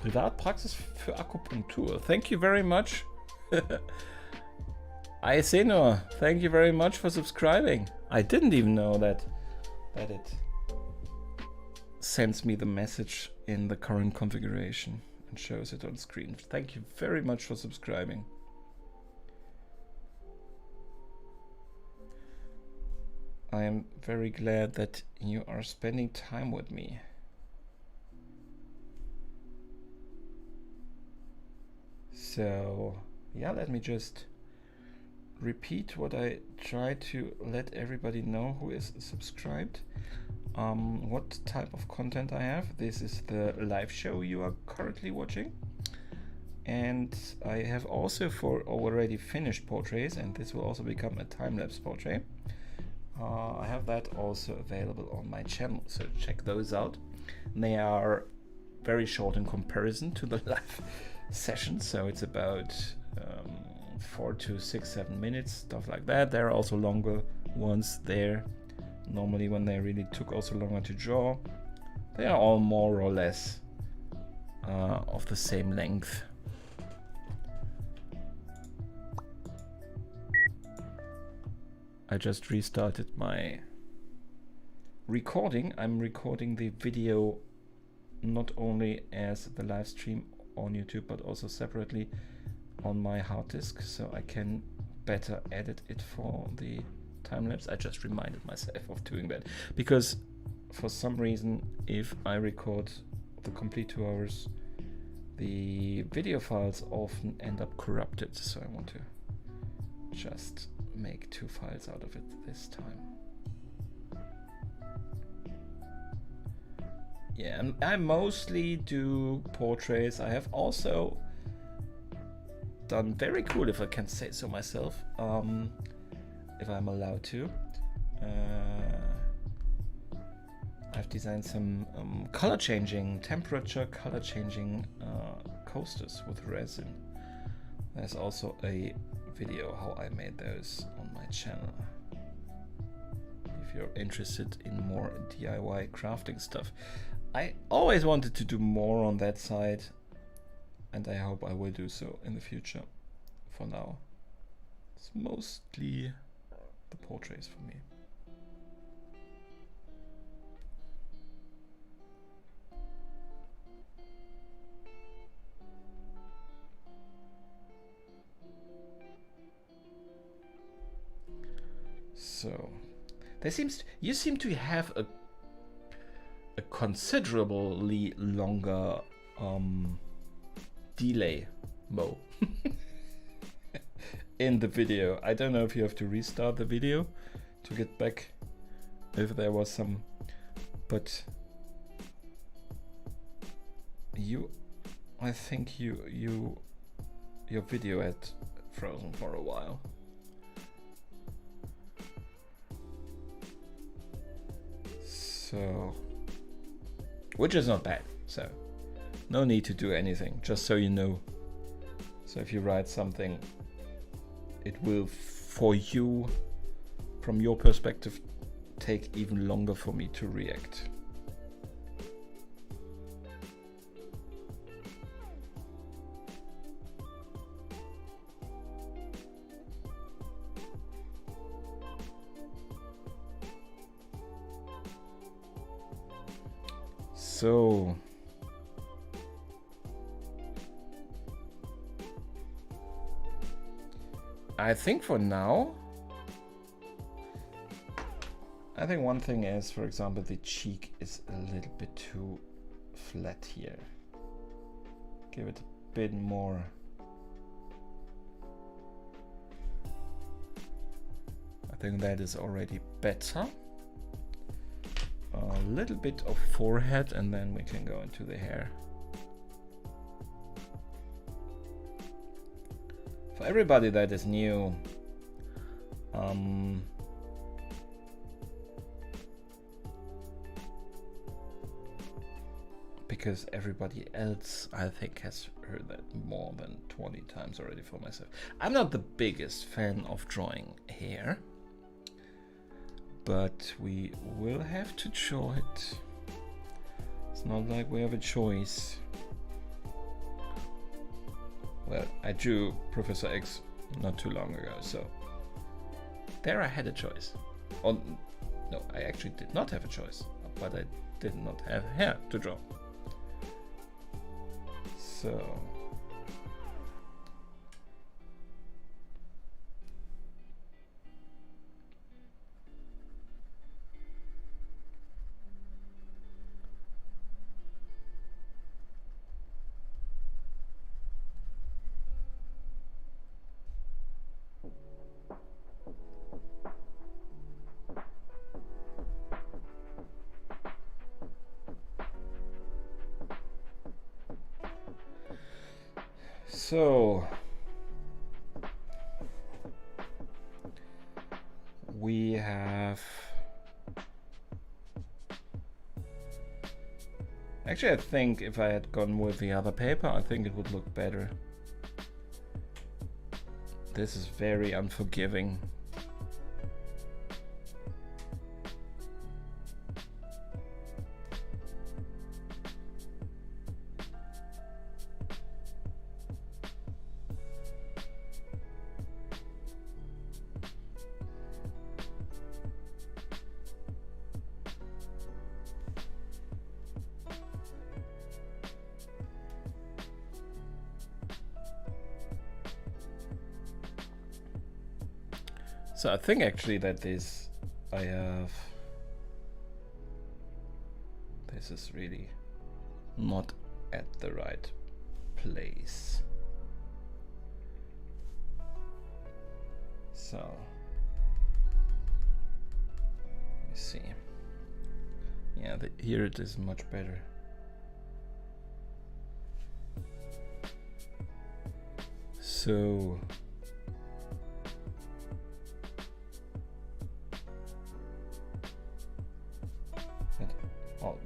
Privatpraxis für Akupunktur. Thank you very much. Aeseno, thank you very much for subscribing. I didn't even know that it sends me the message in the current configuration and shows it on screen. Thank you very much for subscribing. I am very glad that you are spending time with me. So yeah, let me just repeat what I try to let everybody know who is subscribed. What type of content I have. This is the live show you are currently watching. And I have also for already finished portraits, and this will also become a time-lapse portrait. I have that also available on my channel, so check those out. They are very short in comparison to the live session, so it's about 4 to 6, 7 minutes, stuff like that. There are also longer ones there. Normally when they really took also longer to draw. They are all more or less of the same length. I just restarted my recording. I'm recording the video not only as the live stream on YouTube, but also separately on my hard disk, so I can better edit it for the time lapse. I just reminded myself of doing that because for some reason, if I record the complete 2 hours, the video files often end up corrupted, so I want to just make 2 files out of it this time. Yeah, and I mostly do portraits. I have also done very cool, if I can say so myself, if I'm allowed to. I've designed some color changing, temperature color changing coasters with resin. There's also a video how I made those on my channel. If you're interested in more DIY crafting stuff. I always wanted to do more on that side, and I hope I will do so in the future. For now, it's mostly the portraits for me. So, you seem to have a considerably longer delay, Mo, in the video. I don't know if you have to restart the video to get back, if there was some, but I think your video had frozen for a while. So, which is not bad, so no need to do anything, just so you know. So if you write something, it will, for you, from your perspective, take even longer for me to react. So, I think for now, I think one thing is, for example, the cheek is a little bit too flat here. Give it a bit more. I think that is already better. A little bit of forehead, and then we can go into the hair. For everybody that is new, because everybody else, I think, has heard that more than 20 times already for myself. I'm not the biggest fan of drawing hair, but we will have to draw it. It's not like we have a choice. Well, I drew Professor X not too long ago, so there I had a choice. Oh, no, I actually did not have a choice, but I did not have hair to draw. So, So we have, actually I think if I had gone with the other paper, I think it would look better. This is very unforgiving. So I think actually that this is really not at the right place. So let me see. Yeah, here it is much better. So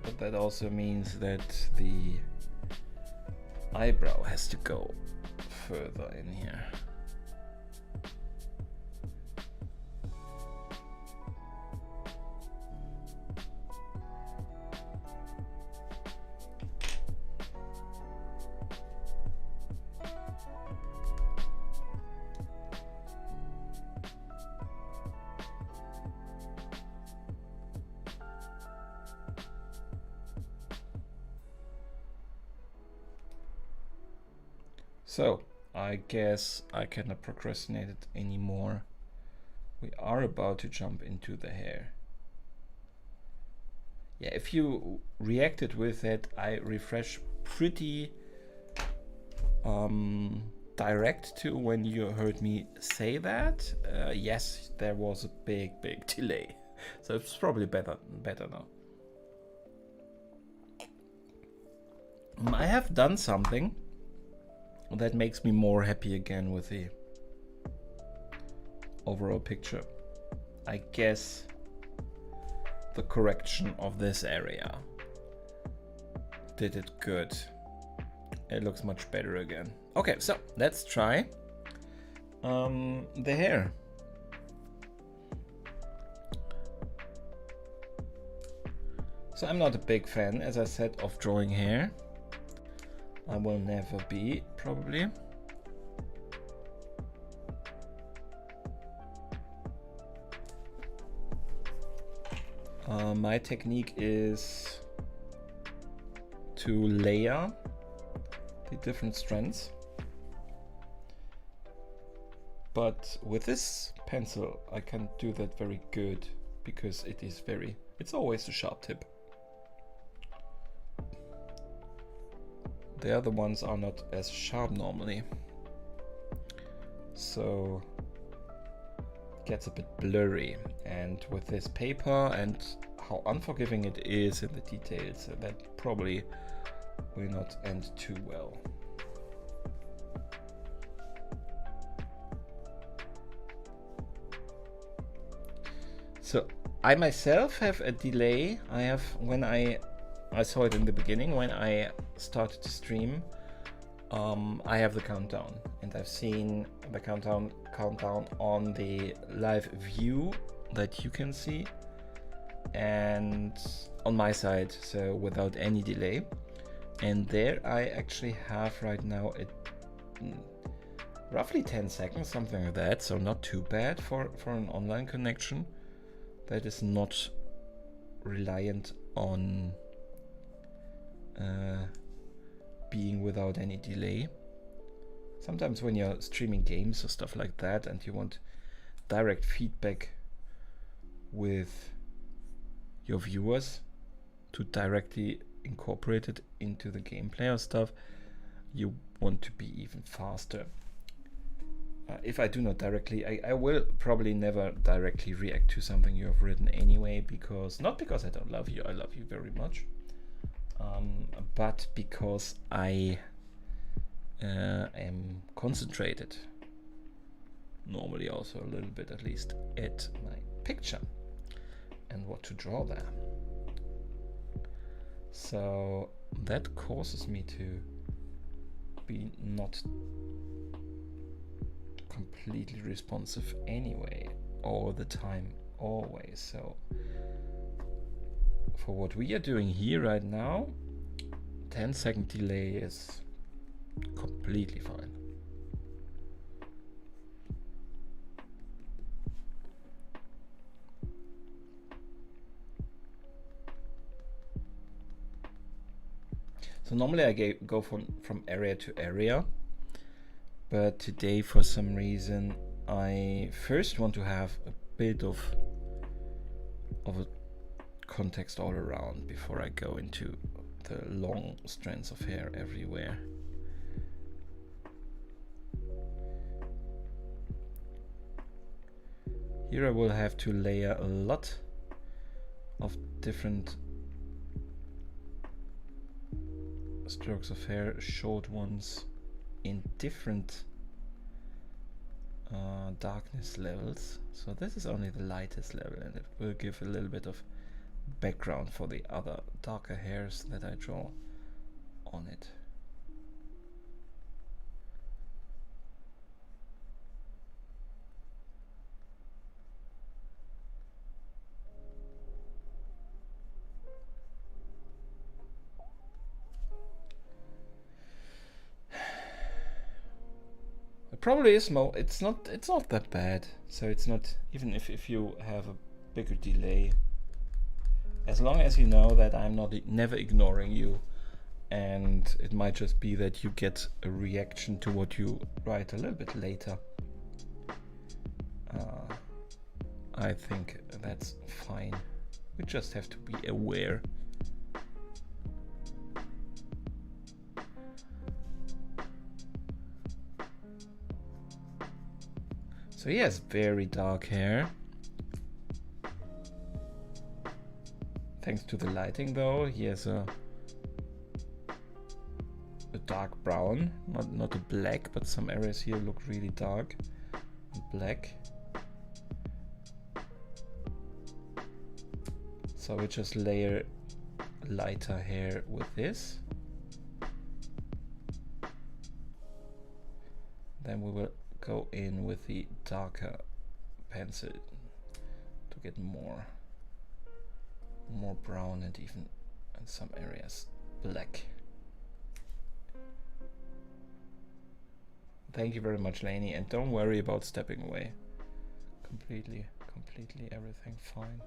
but that also means that the eyebrow has to go further in here. So I guess I cannot procrastinate it anymore. We are about to jump into the hair. Yeah, if you reacted with it, I refresh pretty direct to when you heard me say that. Yes, there was a big delay. So it's probably better now. I have done something that makes me more happy again with the overall picture. I guess the correction of this area did it good. It looks much better again. Okay, so let's try the hair. So I'm not a big fan, as I said, of drawing hair. I will never be, probably. My technique is to layer the different strands. But with this pencil, I can do that very good because it's always a sharp tip. The other ones are not as sharp normally, so it gets a bit blurry. And with this paper and how unforgiving it is in the details, that probably will not end too well. So I myself have a delay. I have, when I saw it in the beginning when I started to stream, I have the countdown, and I've seen the countdown on the live view that you can see, and on my side, so without any delay. And there I actually have right now roughly 10 seconds, something like that, so not too bad for an online connection that is not reliant on being without any delay. Sometimes when you're streaming games or stuff like that and you want direct feedback with your viewers to directly incorporate it into the gameplay or stuff, you want to be even faster. If I do not directly, I will probably never directly react to something you have written anyway, because not because I don't love you, I love you very much, but because I am concentrated, normally also a little bit at least, at my picture and what to draw there. So that causes me to be not completely responsive anyway, all the time, always. So for what we are doing here right now, 10-second delay is completely fine. So normally I go from area to area, but today for some reason I first want to have a bit of a context all around before I go into the long strands of hair everywhere. Here I will have to layer a lot of different strokes of hair, short ones, in different darkness levels. So this is only the lightest level, and it will give a little bit of background for the other darker hairs that I draw on it. It probably is more. It's not that bad. So it's not, even if you have a bigger delay, as long as you know that I'm never ignoring you, and it might just be that you get a reaction to what you write a little bit later. I think that's fine. We just have to be aware. So he has very dark hair. Thanks to the lighting though, he has a dark brown, not a black, but some areas here look really dark and black. So we just layer lighter hair with this. Then we will go in with the darker pencil to get more brown, and even in some areas black. Thank you very much, Lainey, and don't worry about stepping away. Completely everything fine.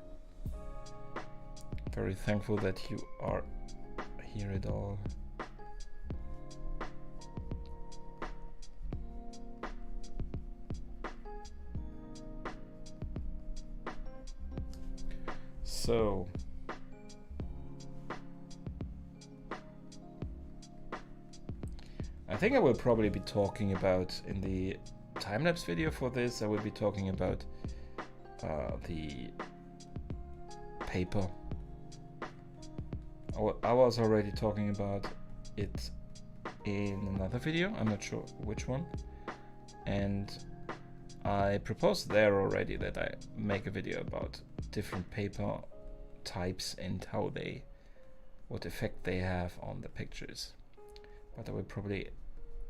Very thankful that you are here at all. So I think I will probably be talking about, in the time-lapse video for this, I will be talking about the paper. I was already talking about it in another video, I'm not sure which one, and I proposed there already that I make a video about different paper types and what effect they have on the pictures. But I will probably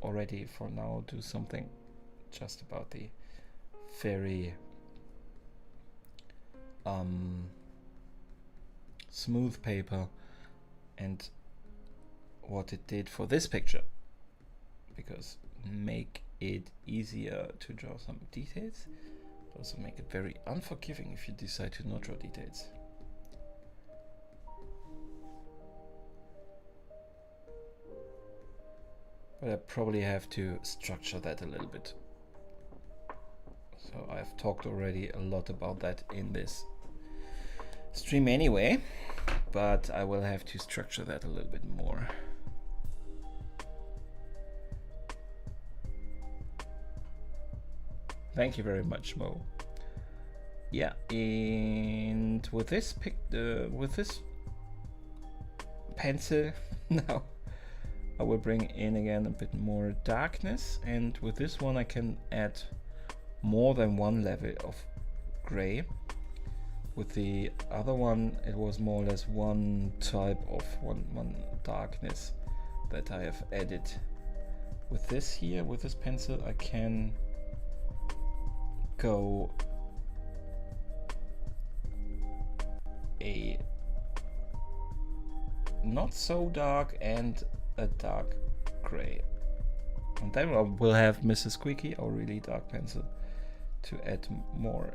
already for now do something just about the very smooth paper and what it did for this picture, because make it easier to draw some details, but also make it very unforgiving if you decide to not draw details. But I probably have to structure that a little bit. So I've talked already a lot about that in this stream anyway, but I will have to structure that a little bit more. Thank you very much, Mo. Yeah, and with this pencil now, I will bring in again a bit more darkness, and with this one I can add more than one level of gray. With the other one it was more or less one type of one darkness that I have added. With this here, with this pencil, I can go a not so dark and a dark gray. And then we'll have Mrs. Squeaky, our really dark pencil, to add more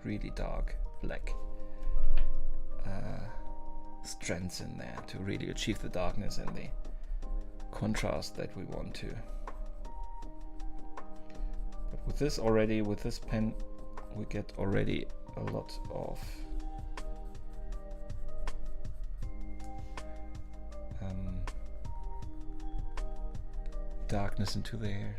really dark black strands in there to really achieve the darkness and the contrast that we want to. But with this already, with this pen, we get already a lot of darkness into the hair.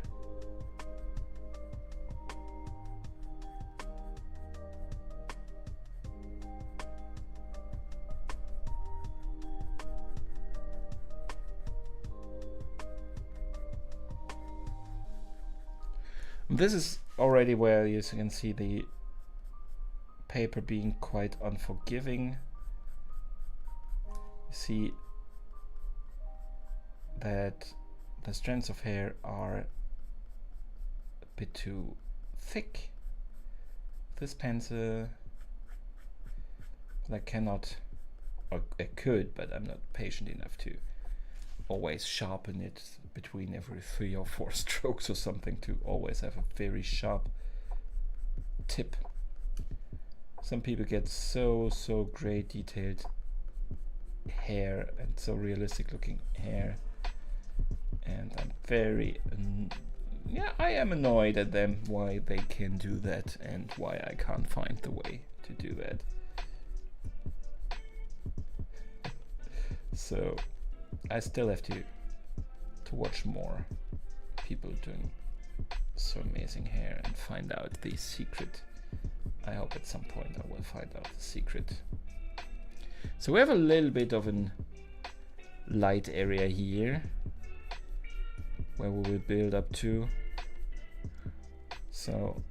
This is already where you can see the paper being quite unforgiving. You see that the strands of hair are a bit too thick. This pencil, I cannot, or I could, but I'm not patient enough to always sharpen it between every 3 or 4 strokes or something to always have a very sharp tip. Some people get so great detailed hair and so realistic looking hair, and I'm very I am annoyed at them why they can do that and why I can't find the way to do that. So I still have to watch more people doing so amazing hair and find out the secret. I hope at some point I will find out the secret. So we have a little bit of a light area here where we will build up to. So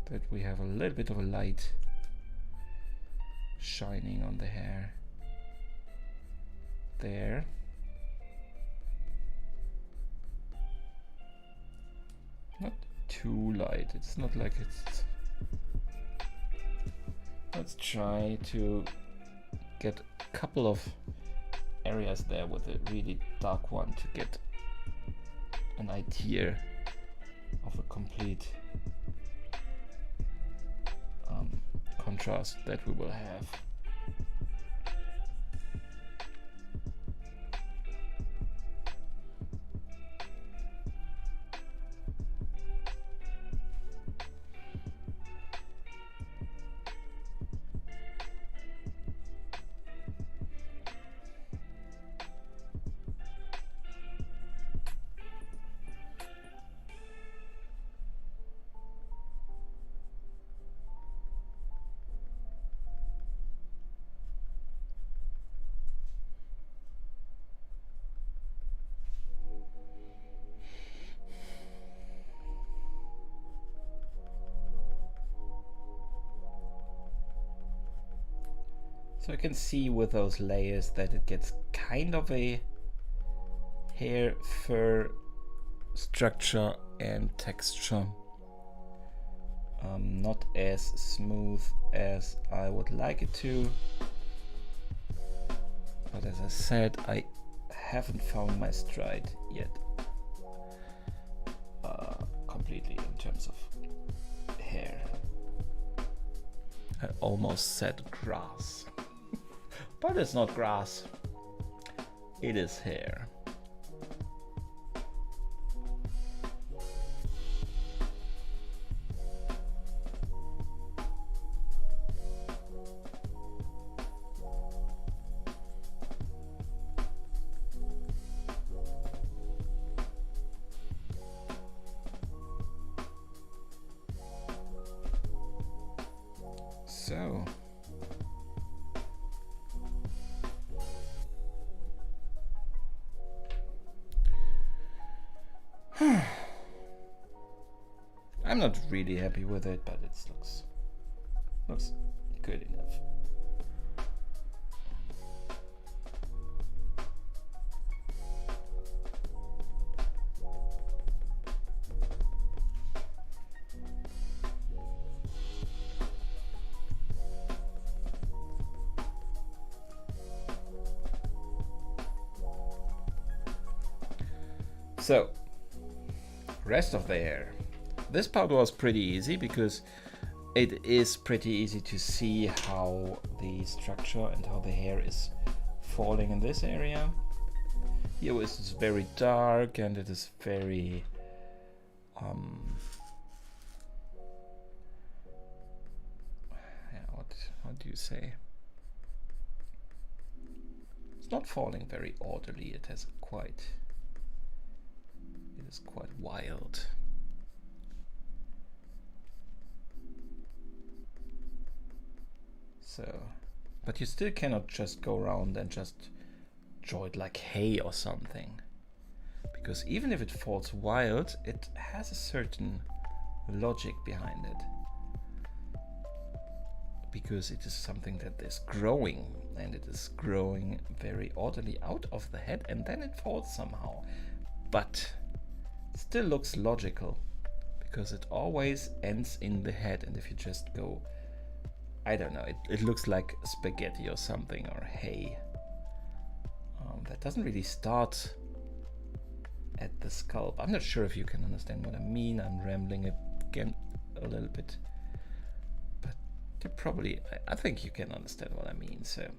that we have a little bit of a light shining on the hair there. Not too light, it's not like it's... Let's try to get a couple of areas there with a really dark one to get an idea of a complete contrast that we will have. So I can see with those layers that it gets kind of a hair fur structure and texture. Not as smooth as I would like it to. But as I said, I haven't found my stride yet. Completely in terms of hair. I almost said grass. But it's not grass, it is hair. I'm not really happy with it, but it looks good enough. So, rest of the hair. This part was pretty easy because it is pretty easy to see how the structure and how the hair is falling in this area. Here it is very dark and it is very what do you say? It's not falling very orderly. It is quite wild. So, but you still cannot just go around and just draw it like hay or something, because even if it falls wild, it has a certain logic behind it, because it is something that is growing, and it is growing very orderly out of the head, and then it falls somehow, but it still looks logical because it always ends in the head. And if you just go, I don't know, it looks like spaghetti or something, or hay. That doesn't really start at the scalp. I'm not sure if you can understand what I mean. I'm rambling again a little bit, but you probably, I think you can understand what I mean. So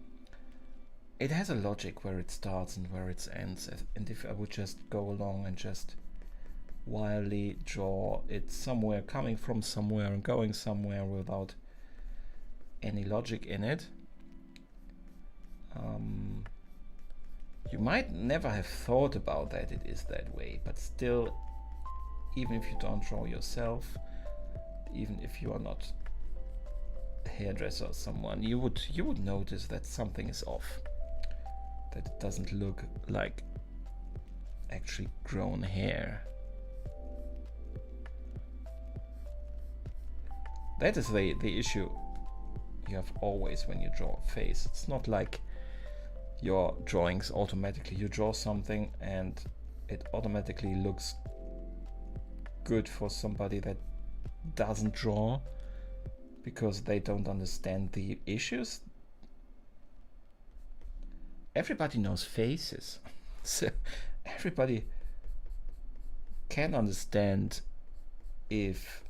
it has a logic where it starts and where it ends. And if I would just go along and just wildly draw it somewhere, coming from somewhere and going somewhere without any logic in it, you might never have thought about that it is that way, but still, even if you don't draw yourself, even if you are not a hairdresser or someone, you would notice that something is off, that it doesn't look like actually grown hair. That is the issue you have always when you draw a face. It's not like your drawings automatically, you draw something and it automatically looks good for somebody that doesn't draw, because they don't understand the issues. Everybody knows faces, so everybody can understand if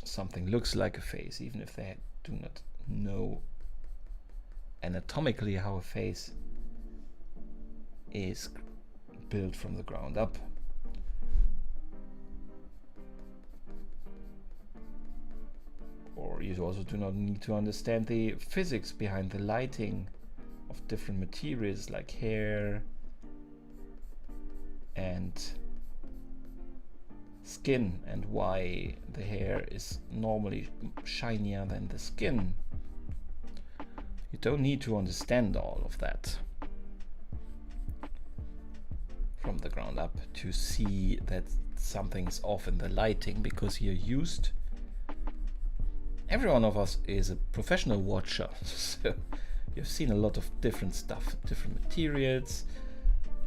something looks like a face, even if they do not know anatomically how a face is built from the ground up. Or you also do not need to understand the physics behind the lighting of different materials like hair and skin, and why the hair is normally shinier than the skin. You don't need to understand all of that from the ground up to see that something's off in the lighting, because you're used. Every one of us is a professional watcher, so you've seen a lot of different stuff, different materials,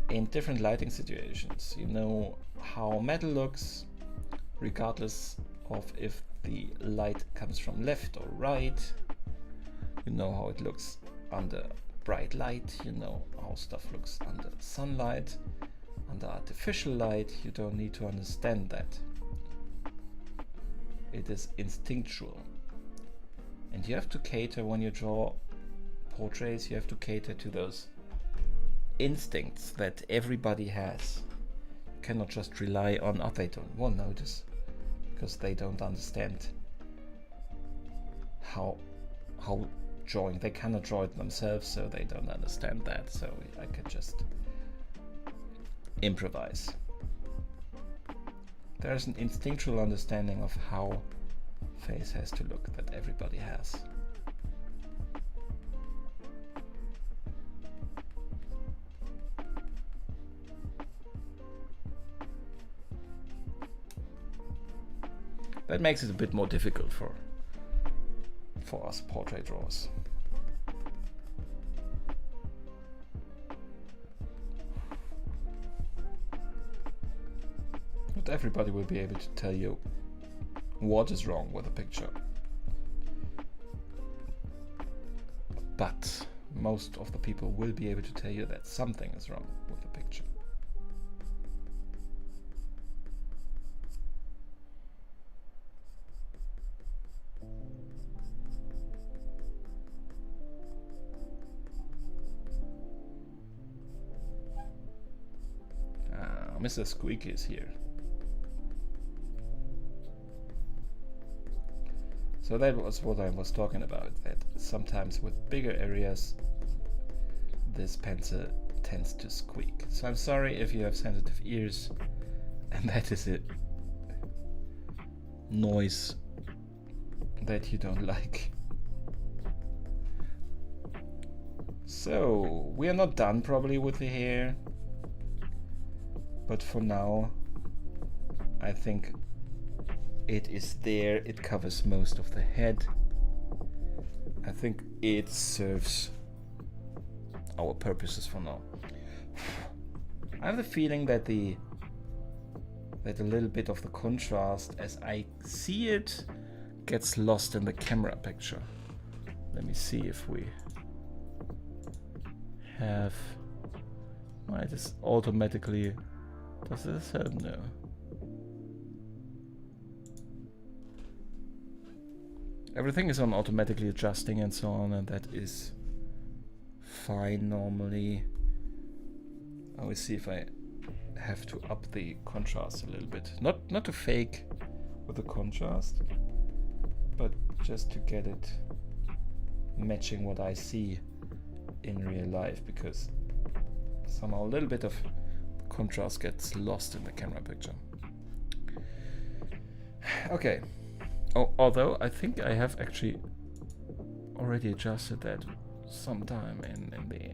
in different lighting situations. You know how metal looks, regardless of if the light comes from left or right. You know how it looks under bright light. You know how stuff looks under sunlight, under artificial light. You don't need to understand that. It is instinctual. And you have to cater, when you draw portraits, you have to cater to those instincts that everybody has. You cannot just rely on, they won't notice, because they don't understand how drawing, they cannot draw it themselves, so they don't understand that. So I can just improvise. There's an instinctual understanding of how face has to look that everybody has. That makes it a bit more difficult for us portrait drawers. Not everybody will be able to tell you what is wrong with a picture. But most of the people will be able to tell you that something is wrong with the picture. Mr. Squeaky is here. So that was what I was talking about, that sometimes with bigger areas this pencil tends to squeak. So I'm sorry if you have sensitive ears and that is a noise that you don't like. So we are not done probably with the hair, but for now I think it is there. It covers most of the head. I think it serves our purposes for now. I have the feeling that a little bit of the contrast as I see it gets lost in the camera picture. Let me see if we have... Well, it is automatically... Does this help? No. Everything is on automatically adjusting and so on, and that is fine normally. I will see if I have to up the contrast a little bit. Not to fake with the contrast, but just to get it matching what I see in real life, because somehow a little bit of contrast gets lost in the camera picture. Okay. Oh, although I think I have actually already adjusted that sometime in the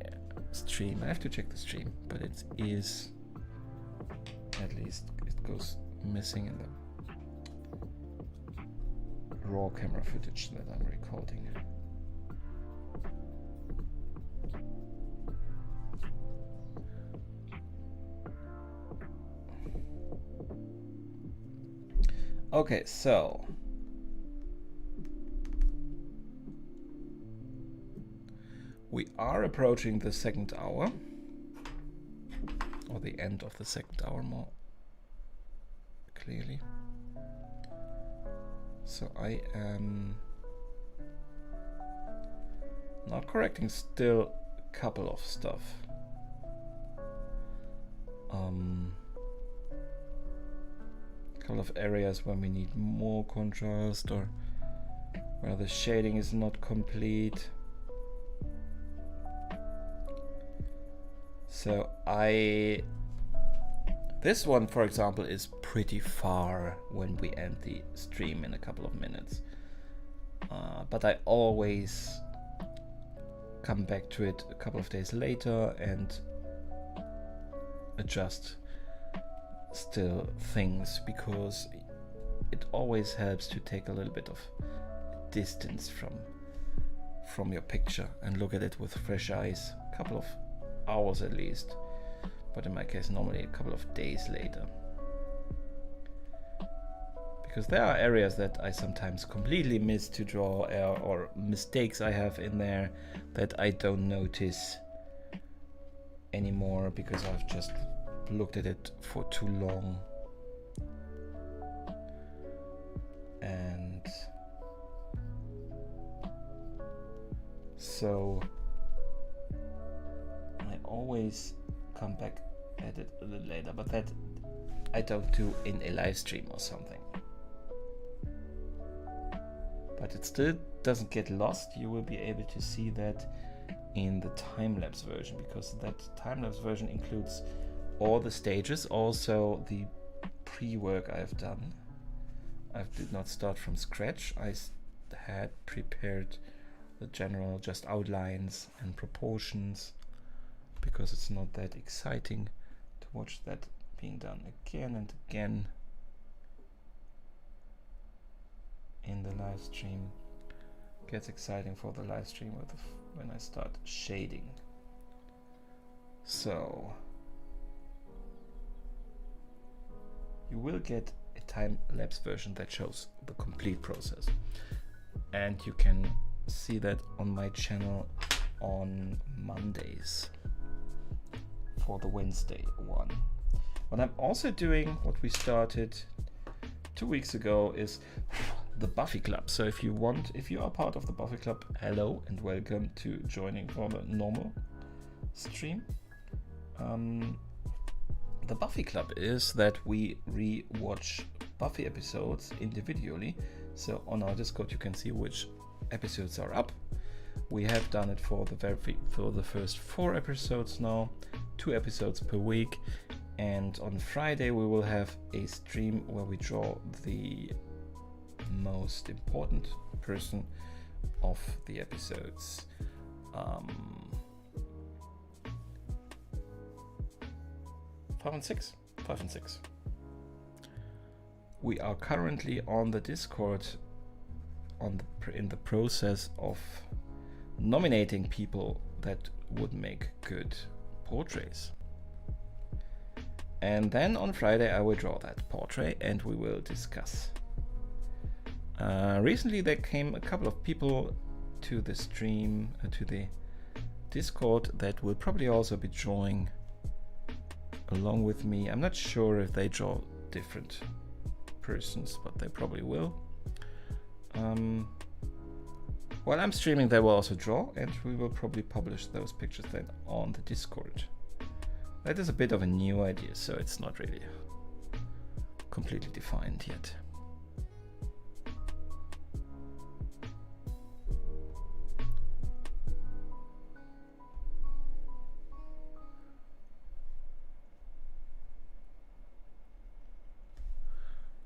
stream. I have to check the stream, but it is, at least it goes missing in the raw camera footage that I'm recording. Okay, so we are approaching the second hour, or the end of the second hour more clearly. So I am not correcting still a couple of stuff. Couple of areas where we need more contrast or where the shading is not complete. So this one, for example, is pretty far when we end the stream in a couple of minutes. But I always come back to it a couple of days later and adjust still things, because it always helps to take a little bit of distance from your picture and look at it with fresh eyes, a couple of hours at least, but in my case normally a couple of days later, because there are areas that I sometimes completely miss to draw, or mistakes I have in there that I don't notice anymore because I've just looked at it for too long. And so I always come back at it a little later, but that I don't do in a live stream or something. But it still doesn't get lost. You will be able to see that in the time-lapse version, because that time-lapse version includes all the stages, also the pre-work I've done. I did not start from scratch. I had prepared the general just outlines and proportions, because it's not that exciting to watch that being done again and again. in the live stream. Gets exciting for the live stream when I start shading. So you will get a time-lapse version that shows the complete process, and you can see that on my channel on Mondays for the Wednesday one. What I'm also doing, what we started 2 weeks ago, is the Buffy Club. So if you are part of the Buffy Club, hello and welcome to joining for the normal stream. The Buffy Club is that we re-watch Buffy episodes individually. So on our Discord you can see which episodes are up. We have done it for the first 4 episodes now, 2 episodes per week, and on Friday we will have a stream where we draw the most important person of the episodes. 5 and 6. We are currently on the Discord in the process of nominating people that would make good portraits. And then on Friday I will draw that portrait and we will discuss. Recently there came a couple of people to the stream, to the Discord, that will probably also be drawing along with me. I'm not sure if they draw different persons, but they probably will. While I'm streaming they will also draw, and we will probably publish those pictures then on the Discord. That is a bit of a new idea, so it's not really completely defined yet.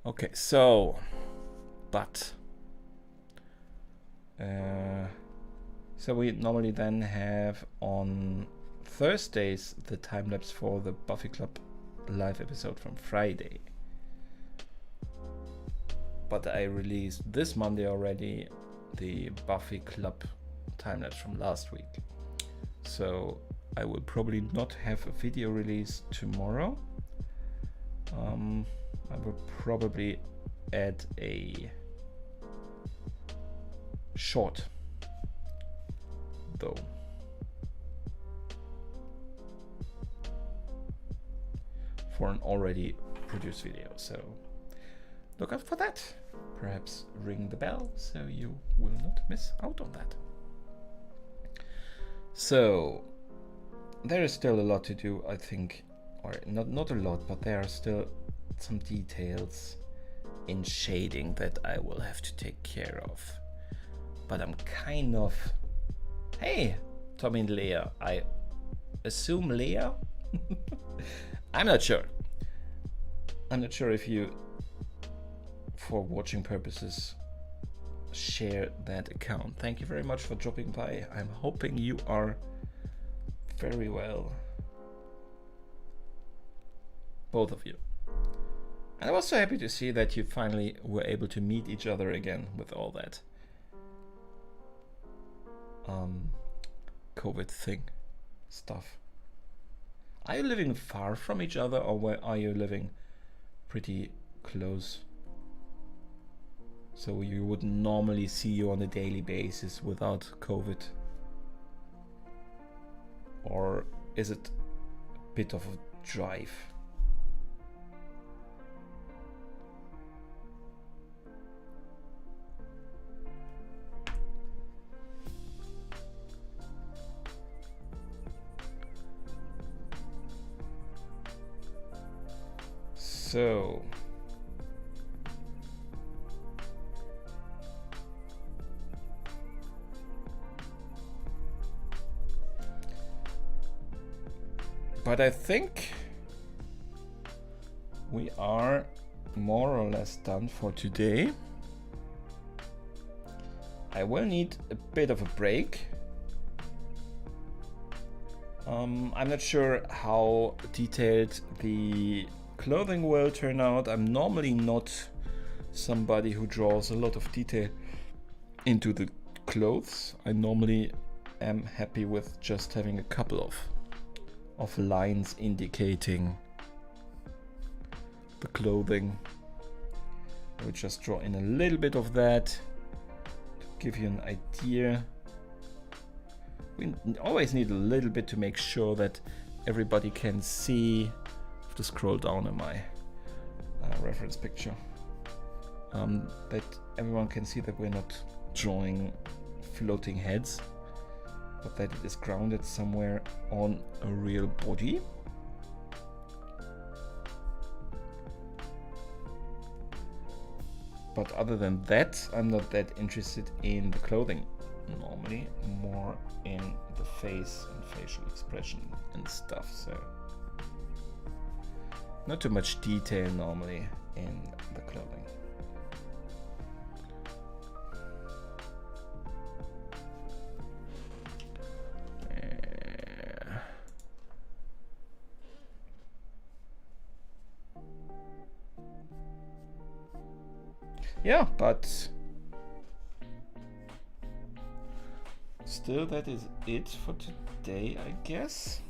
Okay, so we normally then have on Thursdays the time lapse for the Buffy Club live episode from Friday. But I released this Monday already the Buffy Club time lapse from last week. So I will probably not have a video release tomorrow. I will probably add a short though. For an already produced video, so look out for that. Perhaps ring the bell so you will not miss out on that. So there is still a lot to do, I think, or not a lot, but there are still some details in shading that I will have to take care of. But I'm kind of, hey, Tommy and Leah, I assume Leah? I'm not sure. I'm not sure if you, for watching purposes, share that account. Thank you very much for dropping by. I'm hoping you are very well. Both of you. And I was so happy to see that you finally were able to meet each other again with all that COVID thing stuff. Are you living far from each other, or where are you living pretty close? So you would normally see you on a daily basis without COVID? Or is it a bit of a drive? So but I think we are more or less done for today. I will need a bit of a break. I'm not sure how detailed the clothing will turn out. I'm normally not somebody who draws a lot of detail into the clothes. I normally am happy with just having a couple of lines indicating the clothing. I would just draw in a little bit of that to give you an idea. We always need a little bit to make sure that everybody can see. I have to scroll down in my reference picture. That everyone can see that we're not drawing floating heads, but that it is grounded somewhere on a real body. But other than that, I'm not that interested in the clothing. Normally, more in the face and facial expression and stuff. So, not too much detail normally in the clothing. Yeah, but still, that is it for today, I guess.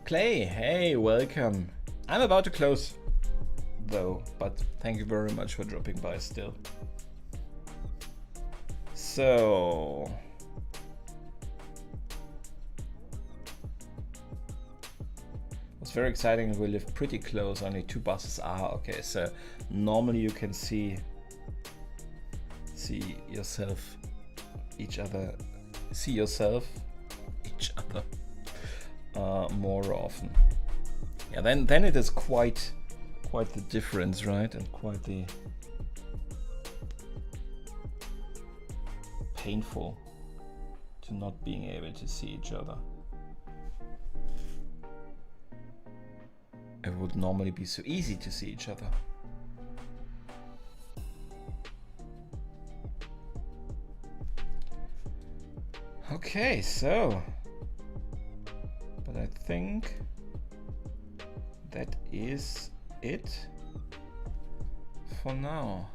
Clay, hey, welcome. I'm about to close though, but thank you very much for dropping by still. So, it's very exciting. We live pretty close, only 2 buses. Okay, so normally you can see yourself, each other more often. Yeah, then it is quite the difference, right? And quite the painful to not being able to see each other. It would normally be so easy to see each other. Okay, so, but I think that is it for now.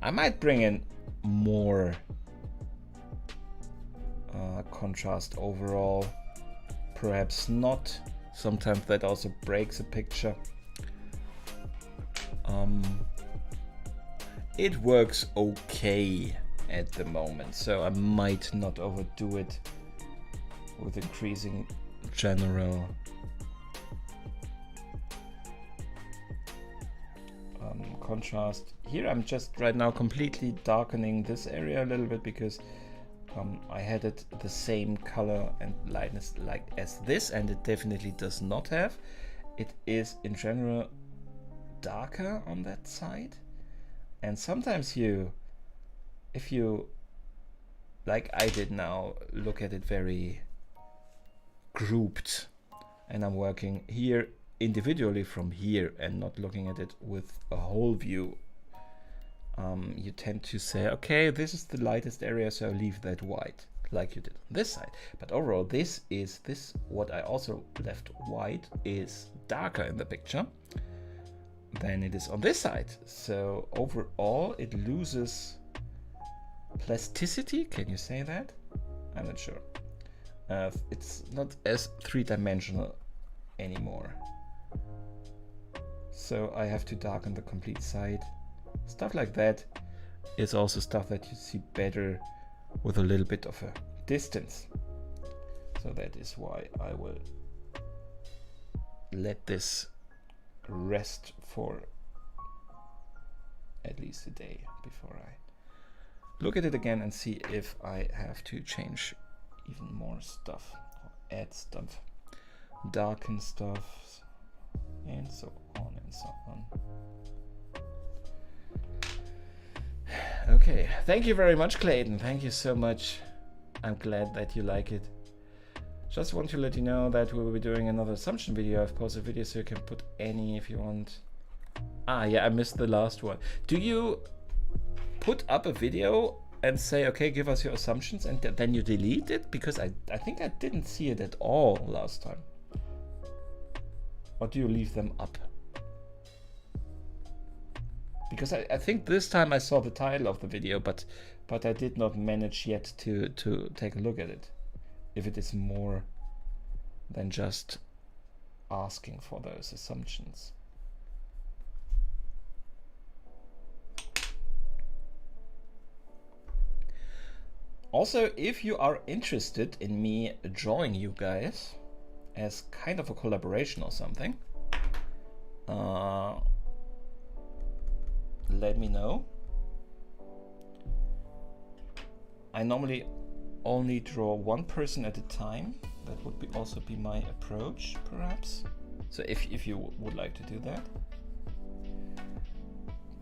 I might bring in more contrast overall, perhaps not. Sometimes that also breaks a picture. It works okay at the moment, so I might not overdo it with increasing general contrast. Here I'm just right now completely darkening this area a little bit because I had it the same color and lightness like as this, and it definitely does not have. It is in general darker on that side, and sometimes if you, like I did now, look at it very grouped, and I'm working here individually from here and not looking at it with a whole view, you tend to say, okay, this is the lightest area, so I'll leave that white, like you did on this side. But overall, what I also left white is darker in the picture than it is on this side. So overall, it loses plasticity. Can you say that? I'm not sure. It's not as three-dimensional anymore. So I have to darken the complete side. Stuff like that is also stuff that you see better with a little bit of a distance. So that is why I will let this rest for at least a day before I look at it again and see if I have to change even more stuff, or add stuff, darken stuff, and so on and so on. Okay, thank you very much, Clayton. Thank you so much. I'm glad that you like it. Just want to let you know that we will be doing another assumption video. I've posted a video so you can put any if you want. Yeah, I missed the last one. Do you put up a video and say, okay, give us your assumptions, and then you delete it? Because I think I didn't see it at all last time. Or do you leave them up? because I think this time I saw the title of the video, but I did not manage yet to take a look at it. If it is more than just asking for those assumptions. Also, if you are interested in me drawing you guys as kind of a collaboration or something, let me know. I normally only draw one person at a time. That would also be my approach, perhaps. So if you would like to do that.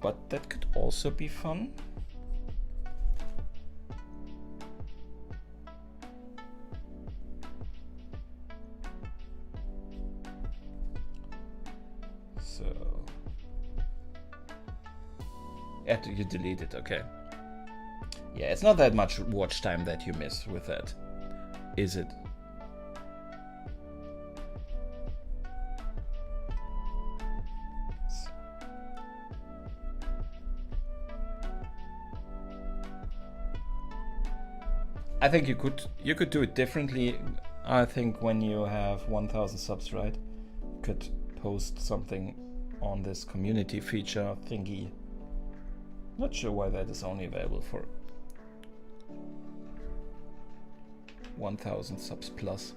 But that could also be fun. So you delete it, okay. Yeah, it's not that much watch time that you miss with that, is it? I think you could do it differently. I think when you have 1,000 subs, right, you could post something on this community feature thingy. Not sure why that is only available for 1,000 subs plus.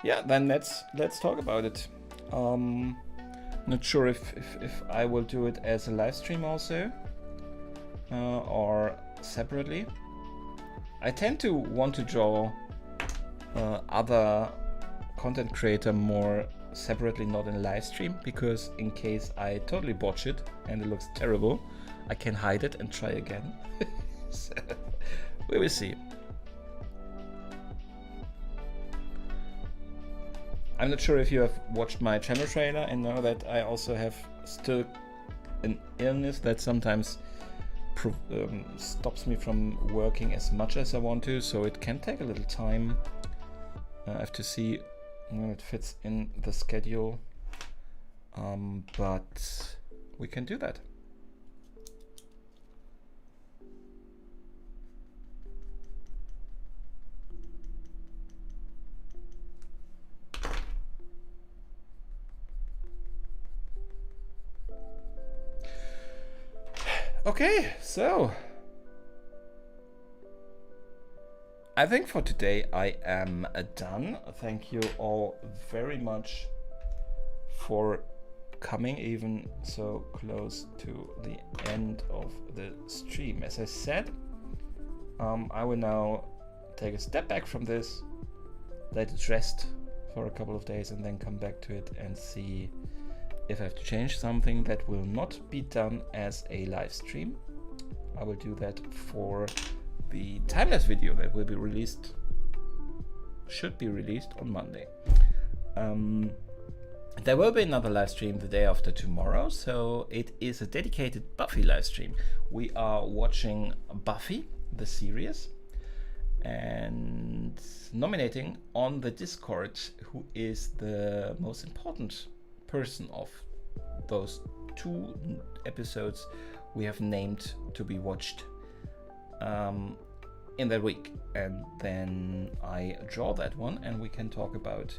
Yeah, then let's talk about it. Not sure if I will do it as a live stream also, or separately. I tend to want to draw other content creator more separately, not in live stream, because in case I totally botch it and it looks terrible, I can hide it and try again. So, we will see. I'm not sure if you have watched my channel trailer and know that I also have still an illness that sometimes stops me from working as much as I want to, so it can take a little time. I have to see when it fits in the schedule, but we can do that. Okay, so I think for today I am done. Thank you all very much for coming even so close to the end of the stream. As I said, I will now take a step back from this, let it rest for a couple of days, and then come back to it and see if I have to change something. That will not be done as a live stream. I will do that for the timelapse video that will be released, should be released on Monday. There will be another live stream the day after tomorrow, so it is a dedicated Buffy live stream. We are watching Buffy, the series, and nominating on the Discord who is the most important person of those 2 episodes we have named to be watched in that week, and then I draw that one and we can talk about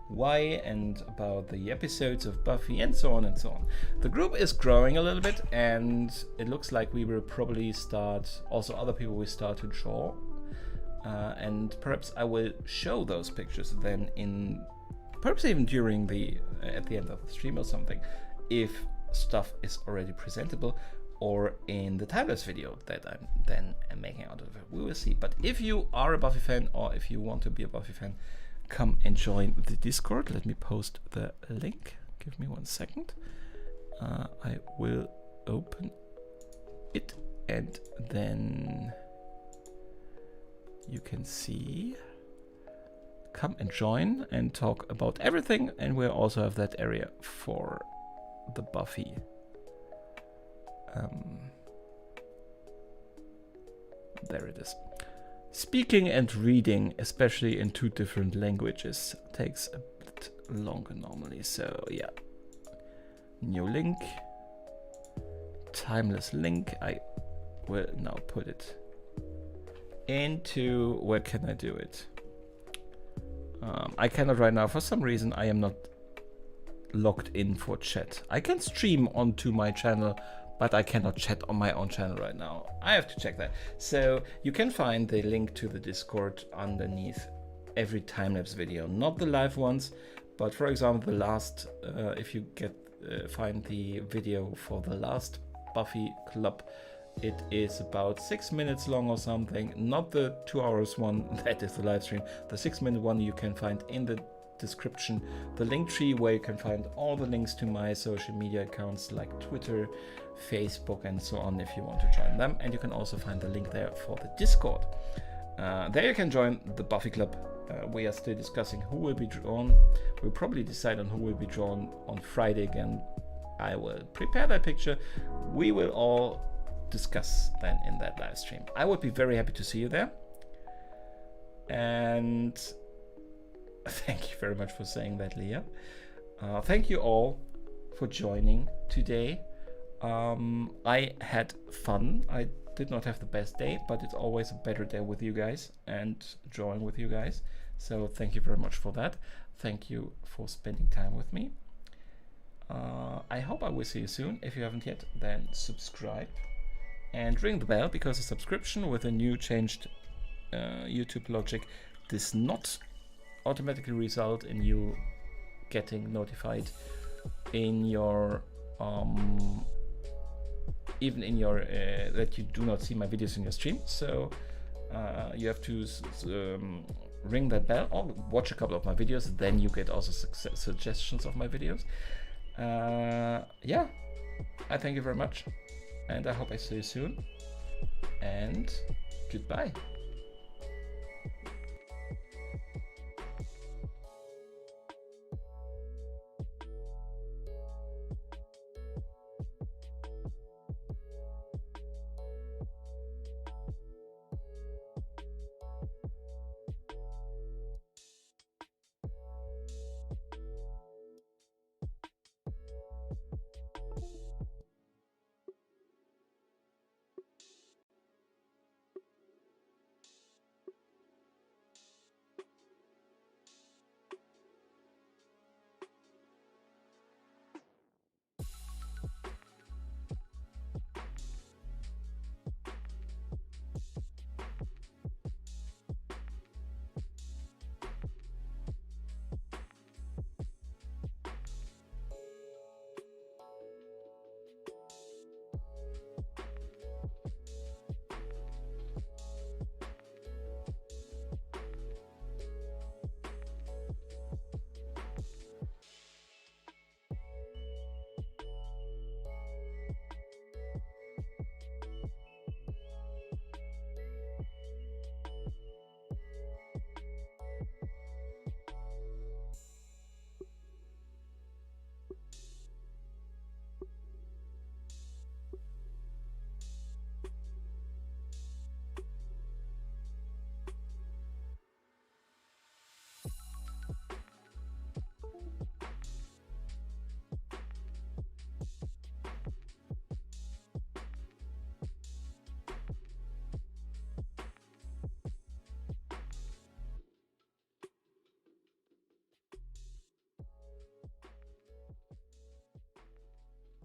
why and about the episodes of Buffy and so on and so on. The group is growing a little bit, and it looks like we will probably start, also other people will start to draw, and perhaps I will show those pictures then in, perhaps even during the at the end of the stream or something, if stuff is already presentable, or in the timelapse video that I'm then making out of it. We will see. But if you are a Buffy fan, or if you want to be a Buffy fan, come and join the Discord. Let me post the link. Give me 1 second. I will open it, and then you can see. Come and join and talk about everything, and we'll also have that area for the Buffy. There it is. speaking and reading, especially in 2 different languages, takes a bit longer normally. So yeah, new link, timeless link. I will now put it into, where can I do it? I cannot right now. For some reason, I am not logged in for chat. I can stream onto my channel, but I cannot chat on my own channel right now. I have to check that. So you can find the link to the Discord underneath every time-lapse video, not the live ones, but for example, the last, if you find the video for the last Buffy Club, it is about 6 minutes long or something, not the 2 hours one, that is the live stream. The 6-minute one you can find in the description, the link tree where you can find all the links to my social media accounts like Twitter, Facebook and so on if you want to join them. And you can also find the link there for the Discord. There you can join the Buffy Club. We are still discussing who will be drawn. We'll probably decide on who will be drawn on Friday again. I will prepare that picture. We will all discuss then in that live stream. I would be very happy to see you there. And thank you very much for saying that, Leah. Thank you all for joining today. I had fun. I did not have the best day, but it's always a better day with you guys and drawing with you guys. So thank you very much for that. Thank you for spending time with me. I hope I will see you soon. If you haven't yet, then subscribe and ring the bell, because a subscription with a new changed YouTube logic does not automatically result in you getting notified in your even in your that you do not see my videos in your stream. So you have to ring that bell or watch a couple of my videos, then you get also suggestions of my videos. Yeah, I thank you very much, and I hope I see you soon, and goodbye.